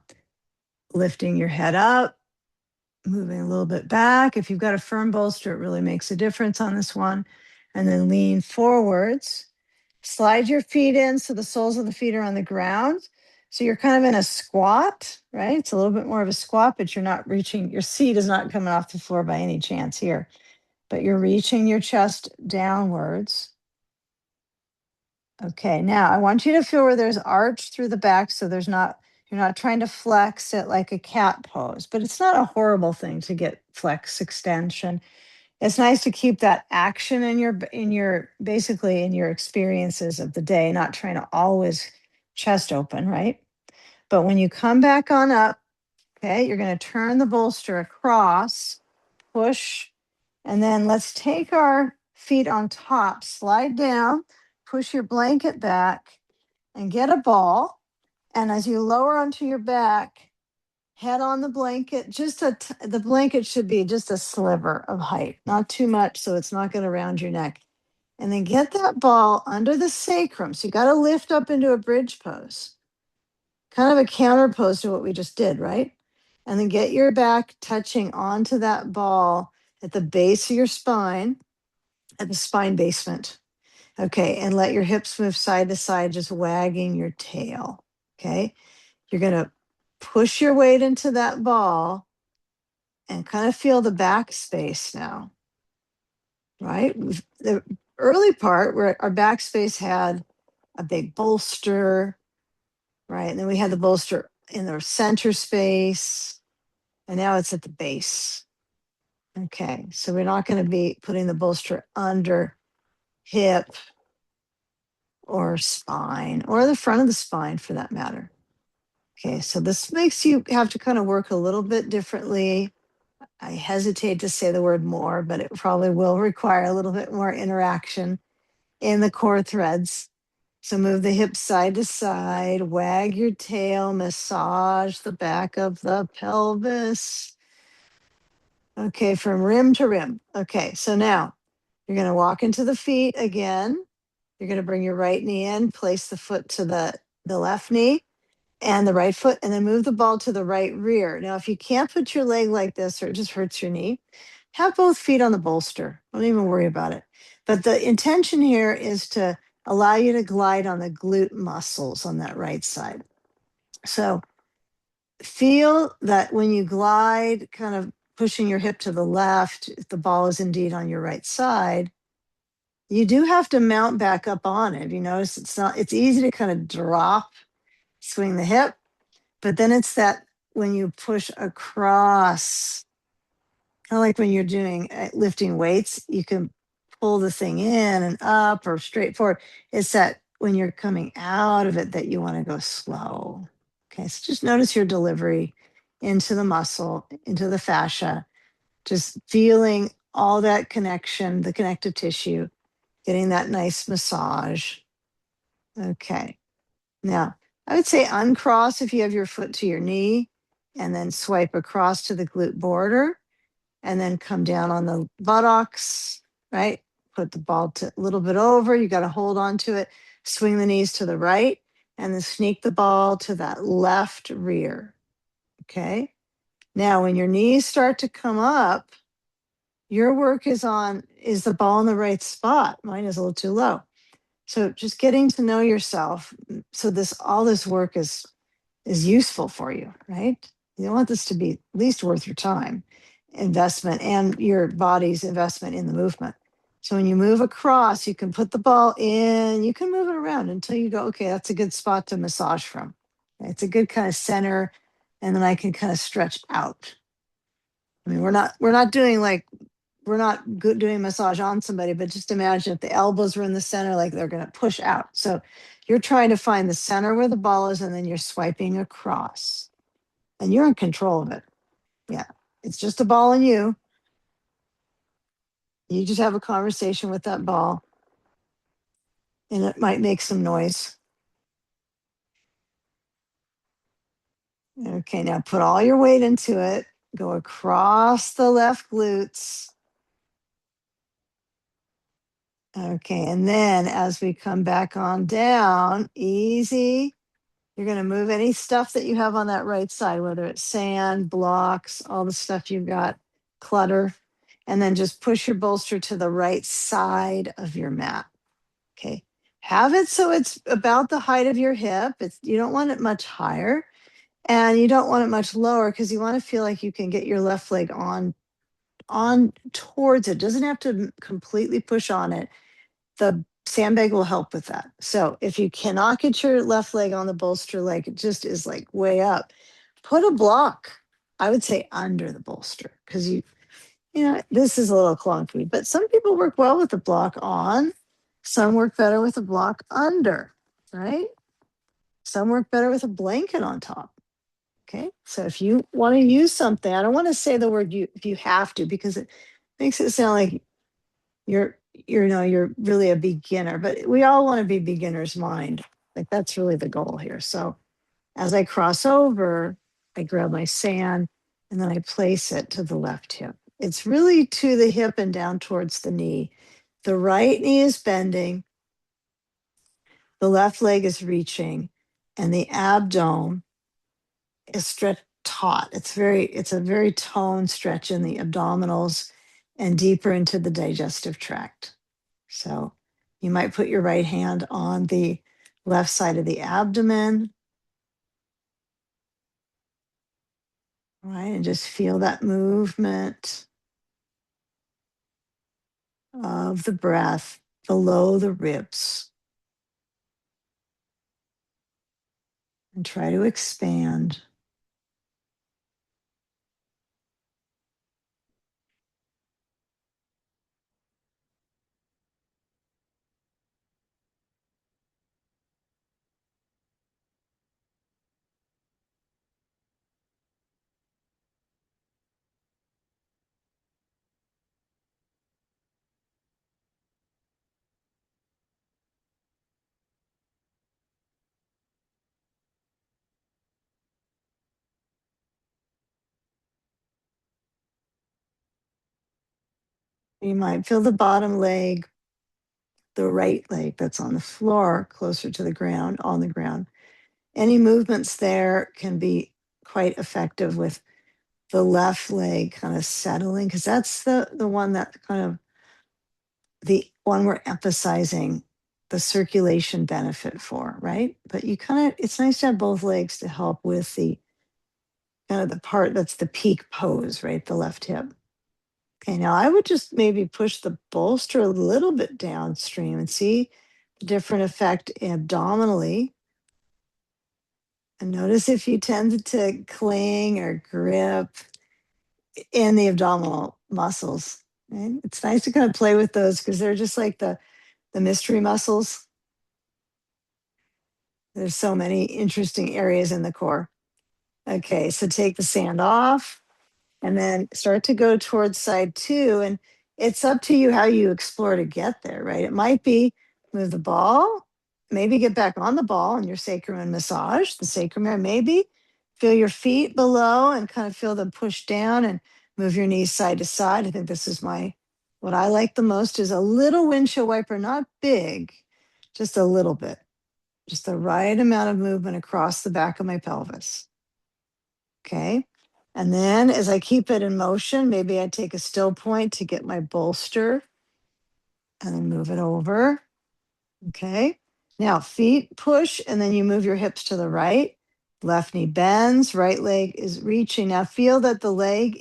lifting your head up, moving a little bit back. If you've got a firm bolster, it really makes a difference on this one. And then lean forwards. Slide your feet in so the soles of the feet are on the ground. So you're kind of in a squat, right? It's a little bit more of a squat, but you're not reaching, your seat is not coming off the floor by any chance here, but you're reaching your chest downwards. Okay, now I want you to feel where there's arch through the back, so you're not trying to flex it like a cat pose, but it's not a horrible thing to get flex extension. It's nice to keep that action in your basically in your experiences of the day, not trying to always chest open, right? But when you come back on up, okay, you're going to turn the bolster across, push, and then let's take our feet on top, slide down, push your blanket back, and get a ball. And as you lower onto your back, head on the blanket. The blanket should be just a sliver of height, not too much, so it's not going to round your neck. And then get that ball under the sacrum. So you got to lift up into a bridge pose, kind of a counter pose to what we just did, right? And then get your back touching onto that ball at the base of your spine, at the spine basement. Okay. And let your hips move side to side, just wagging your tail. Okay. You're going to push your weight into that ball and kind of feel the back space now, right? The early part where our back space had a big bolster, right? And then we had the bolster in the center space, and now it's at the base. Okay, so we're not going to be putting the bolster under hip or spine or the front of the spine for that matter. Okay, so this makes you have to kind of work a little bit differently. I hesitate to say the word more, but it probably will require a little bit more interaction in the core threads. So move the hips side to side, wag your tail, massage the back of the pelvis. Okay, from rim to rim. Okay, so now you're going to walk into the feet again. You're going to bring your right knee in, place the foot to the left knee and the right foot, and then move the ball to the right rear. Now, if you can't put your leg like this or it just hurts your knee, have both feet on the bolster. Don't even worry about it. But the intention here is to allow you to glide on the glute muscles on that right side. So feel that when you glide, kind of pushing your hip to the left, if the ball is indeed on your right side, you do have to mount back up on it. You notice it's easy to kind of drop, swing the hip, but then it's that when you push across, kind of like when you're doing lifting weights, you can pull the thing in and up or straight forward. It's that when you're coming out of it that you want to go slow. Okay, so just notice your delivery into the muscle, into the fascia, just feeling all that connection, the connective tissue, getting that nice massage. Okay. Now, I would say uncross if you have your foot to your knee and then swipe across to the glute border and then come down on the buttocks, right? Put the ball a little bit over. You got to hold on to it. Swing the knees to the right and then sneak the ball to that left rear. Okay. Now, when your knees start to come up, your work is the ball in the right spot? Mine is a little too low. So just getting to know yourself. So all this work is useful for you, right? You don't want this to be at least worth your time investment and your body's investment in the movement. So when you move across, you can put the ball in, you can move it around until you go, okay, that's a good spot to massage from. It's a good kind of center. And then I can kind of stretch out. I mean, we're not good doing massage on somebody, but just imagine if the elbows were in the center, like they're going to push out. So you're trying to find the center where the ball is, and then you're swiping across, and you're in control of it. Yeah, it's just a ball and you. You just have a conversation with that ball, and it might make some noise. Okay, now put all your weight into it. Go across the left glutes. Okay, and then as we come back on down, easy, You're going to move any stuff that you have on that right side, whether it's sand, blocks, all the stuff you've got, clutter, and then just push your bolster to the right side of your mat. Okay. Have it so it's about the height of your hip. You don't want it much higher and you don't want it much lower because you want to feel like you can get your left leg on towards it. Doesn't have to completely push on it. The sandbag will help with that. So if you cannot get your left leg on the bolster, like it just is like way up, put a block, I would say under the bolster, because this is a little clunky, but some people work well with the block on. Some work better with a block under, right? Some work better with a blanket on top. Okay. So if you want to use something, I don't want to say the word if you have to, because it makes it sound like you're really a beginner, but we all want to be beginner's mind. Like that's really the goal here. So as I cross over, I grab my sand and then I place it to the left hip. It's really to the hip and down towards the knee. The right knee is bending, the left leg is reaching, and the abdomen is stretched taut. It's a very toned stretch in the abdominals and deeper into the digestive tract. So you might put your right hand on the left side of the abdomen, right? And just feel that movement of the breath below the ribs. And try to expand. You might feel the bottom leg, the right leg that's on the floor, closer to the ground, on the ground. Any movements there can be quite effective with the left leg kind of settling, because that's the one that kind of the one we're emphasizing the circulation benefit for, right? But it's nice to have both legs to help with the kind of the part that's the peak pose, right? The left hip. Okay, now I would just maybe push the bolster a little bit downstream and see the different effect abdominally. And notice if you tend to cling or grip in the abdominal muscles. Right? It's nice to kind of play with those because they're just like the mystery muscles. There's so many interesting areas in the core. Okay, so take the sand off and then start to go towards side two. And it's up to you how you explore to get there, right? It might be move the ball, maybe get back on the ball in your sacrum and massage the sacrum area, maybe feel your feet below and kind of feel them push down and move your knees side to side. I think this is what I like the most is a little windshield wiper, not big, just a little bit, just the right amount of movement across the back of my pelvis. Okay. And then as I keep it in motion, maybe I take a still point to get my bolster and then move it over. Okay. Now feet push and then you move your hips to the right. Left knee bends, right leg is reaching. Now feel that the leg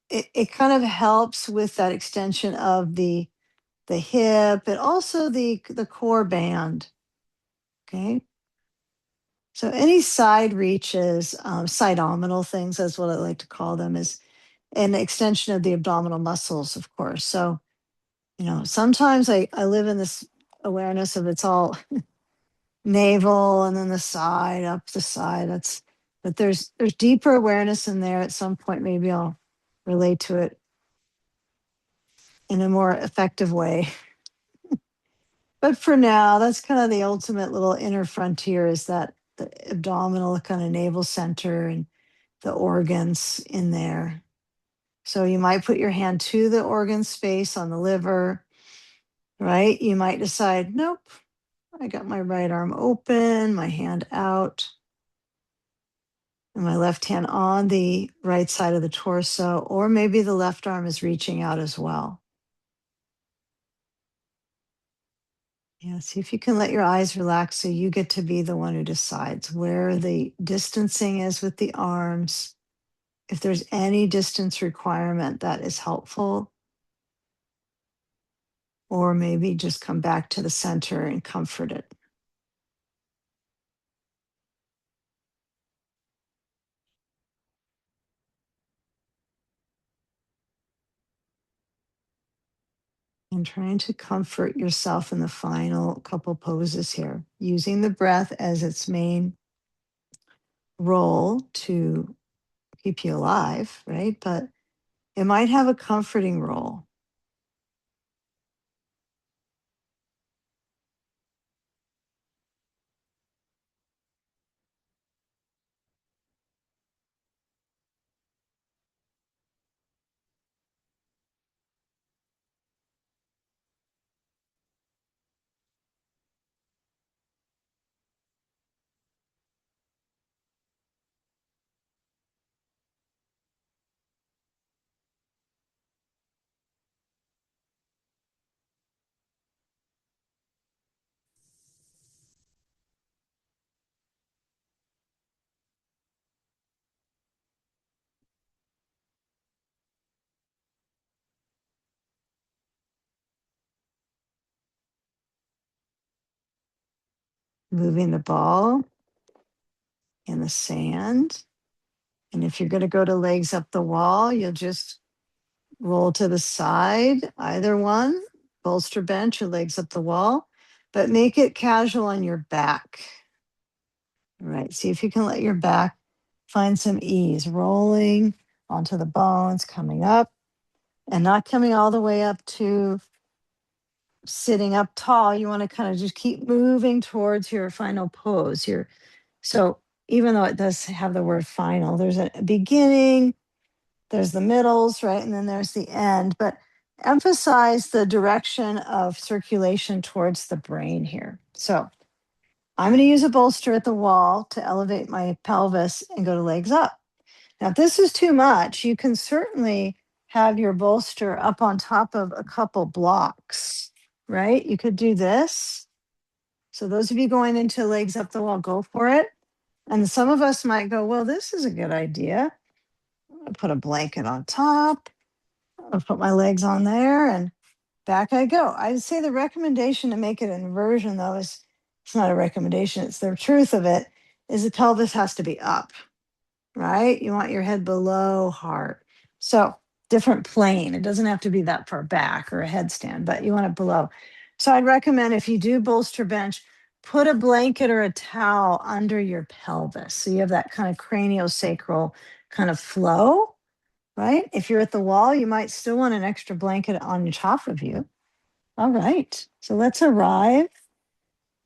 it kind of helps with that extension of the hip and also the core band. Okay. So any side reaches, sidominal things, that's what I like to call them, is an extension of the abdominal muscles, of course. So, sometimes I live in this awareness of it's all navel and then the side, up the side. But there's deeper awareness in there. At some point, maybe I'll relate to it in a more effective way. But for now, that's kind of the ultimate little inner frontier is that the abdominal kind of navel center and the organs in there. So you might put your hand to the organ space on the liver, right? You might decide, nope, I got my right arm open, my hand out, and my left hand on the right side of the torso, or maybe the left arm is reaching out as well. Yeah, see if you can let your eyes relax so you get to be the one who decides where the distancing is with the arms. If there's any distance requirement that is helpful, or maybe just come back to the center and comfort it. And trying to comfort yourself in the final couple poses here, using the breath as its main role to keep you alive, right? But it might have a comforting role. Moving the ball in the sand. And if you're going to go to legs up the wall, you'll just roll to the side, either one, bolster bench or legs up the wall, but make it casual on your back. All right. See if you can let your back find some ease, rolling onto the bones, coming up and not coming all the way up to sitting up tall. You want to kind of just keep moving towards your final pose here. So even though it does have the word final, there's a beginning, there's the middles, right? And then there's the end. But emphasize the direction of circulation towards the brain here. So I'm going to use a bolster at the wall to elevate my pelvis and go to legs up. Now, if this is too much, you can certainly have your bolster up on top of a couple blocks, right? You could do this. So, those of you going into legs up the wall, go for it. And some of us might go, well, this is a good idea. I'll put a blanket on top. I'll put my legs on there and back I go. I'd say the recommendation to make it an inversion, though, is it's not a recommendation, it's the truth of it, is the pelvis has to be up, right? You want your head below heart. So different plane. It doesn't have to be that far back or a headstand, but you want it below. So I'd recommend if you do bolster bench, put a blanket or a towel under your pelvis. So you have that kind of craniosacral kind of flow, right? If you're at the wall, you might still want an extra blanket on top of you. All right. So let's arrive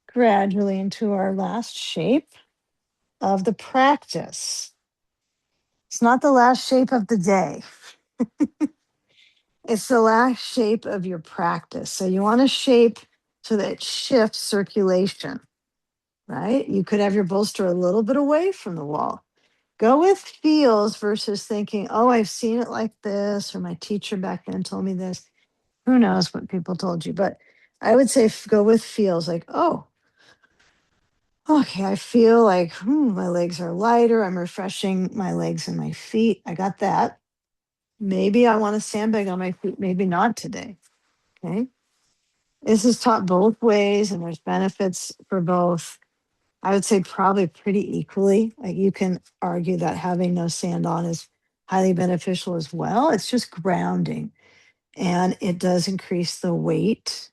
gradually into our last shape of the practice. It's not the last shape of the day. It's the last shape of your practice. So you want to shape so that it shifts circulation, right? You could have your bolster a little bit away from the wall. Go with feels versus thinking, oh, I've seen it like this, or my teacher back then told me this. Who knows what people told you? But I would say go with feels like, oh, okay, I feel like my legs are lighter. I'm refreshing my legs and my feet. I got that. Maybe I want to sandbag on my feet, maybe not today. Okay. This is taught both ways, and there's benefits for both. I would say probably pretty equally. Like you can argue that having no sand on is highly beneficial as well. It's just grounding, and it does increase the weight,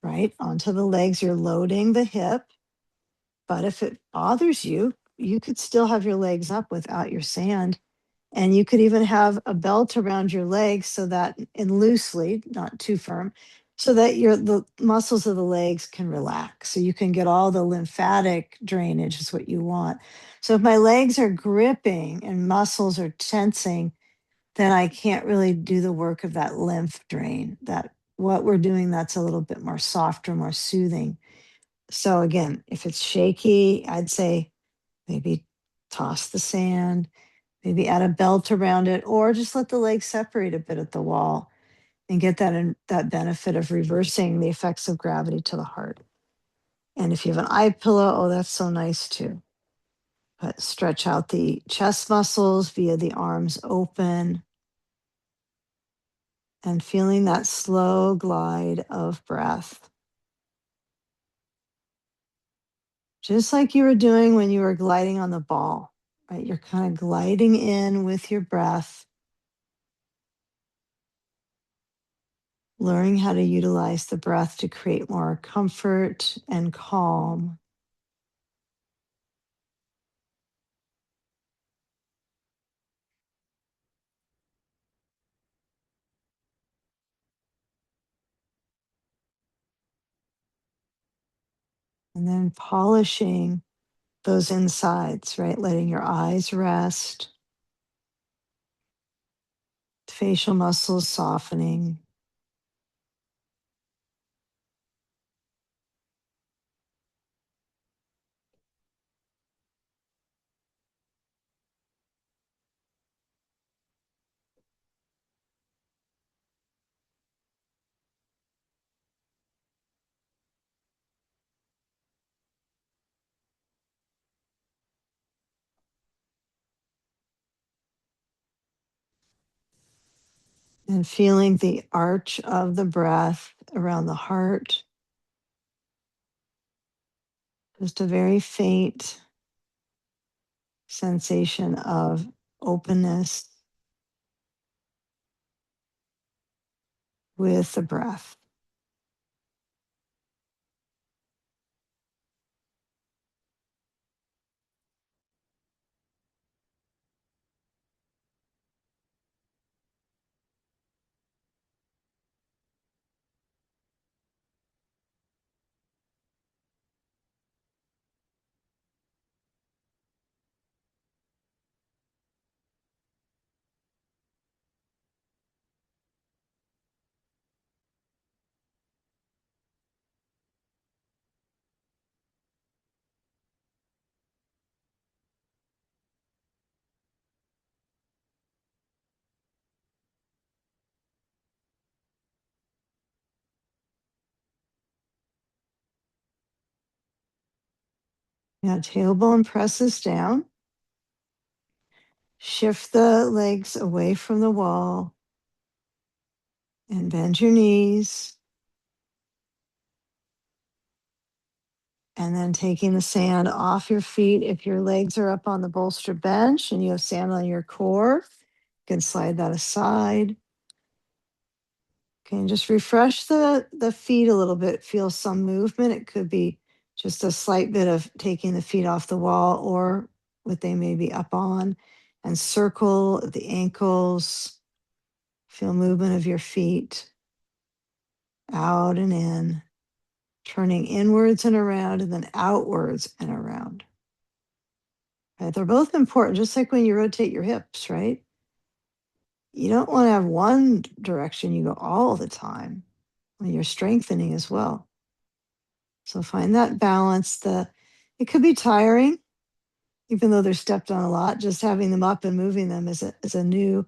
right, onto the legs. You're loading the hip. But if it bothers you, you could still have your legs up without your sand. And you could even have a belt around your legs so that, and loosely, not too firm, so that the muscles of the legs can relax. So you can get all the lymphatic drainage is what you want. So if my legs are gripping and muscles are tensing, then I can't really do the work of that lymph drain. That what we're doing that's a little bit more softer, more soothing. So again, if it's shaky, I'd say maybe toss the sand, maybe add a belt around it, or just let the legs separate a bit at the wall and get that benefit of reversing the effects of gravity to the heart. And if you have an eye pillow, oh, that's so nice too. But stretch out the chest muscles via the arms open and feeling that slow glide of breath. Just like you were doing when you were gliding on the ball, right? You're kind of gliding in with your breath, learning how to utilize the breath to create more comfort and calm. And then polishing those insides, right? Letting your eyes rest, facial muscles softening. And feeling the arch of the breath around the heart. Just a very faint sensation of openness with the breath. Now, tailbone presses down. Shift the legs away from the wall and bend your knees. And then taking the sand off your feet. If your legs are up on the bolster bench and you have sand on your core, you can slide that aside. Okay, and just refresh the feet a little bit. Feel some movement. It could be just a slight bit of taking the feet off the wall or what they may be up on, and circle the ankles. Feel movement of your feet out and in, turning inwards and around, and then outwards and around. Right? They're both important, just like when you rotate your hips, right? You don't want to have one direction you go all the time when you're strengthening as well. So find that balance. It could be tiring, even though they're stepped on a lot. Just having them up and moving them is a new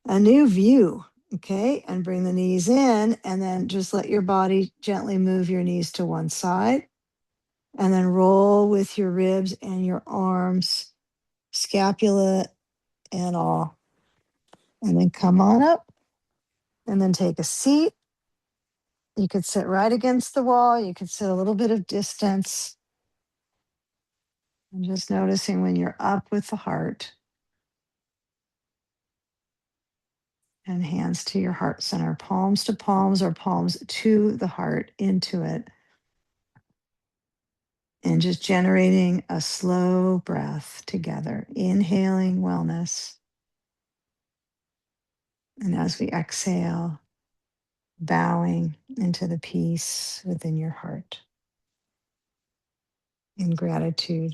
view. Okay, and bring the knees in, and then just let your body gently move your knees to one side, and then roll with your ribs and your arms, scapula and all, and then come on up, and then take a seat. You could sit right against the wall. You could sit a little bit of distance. And just noticing when you're up with the heart, and hands to your heart center, palms to palms or palms to the heart, into it. And just generating a slow breath together, inhaling wellness. And as we exhale, bowing into the peace within your heart in gratitude.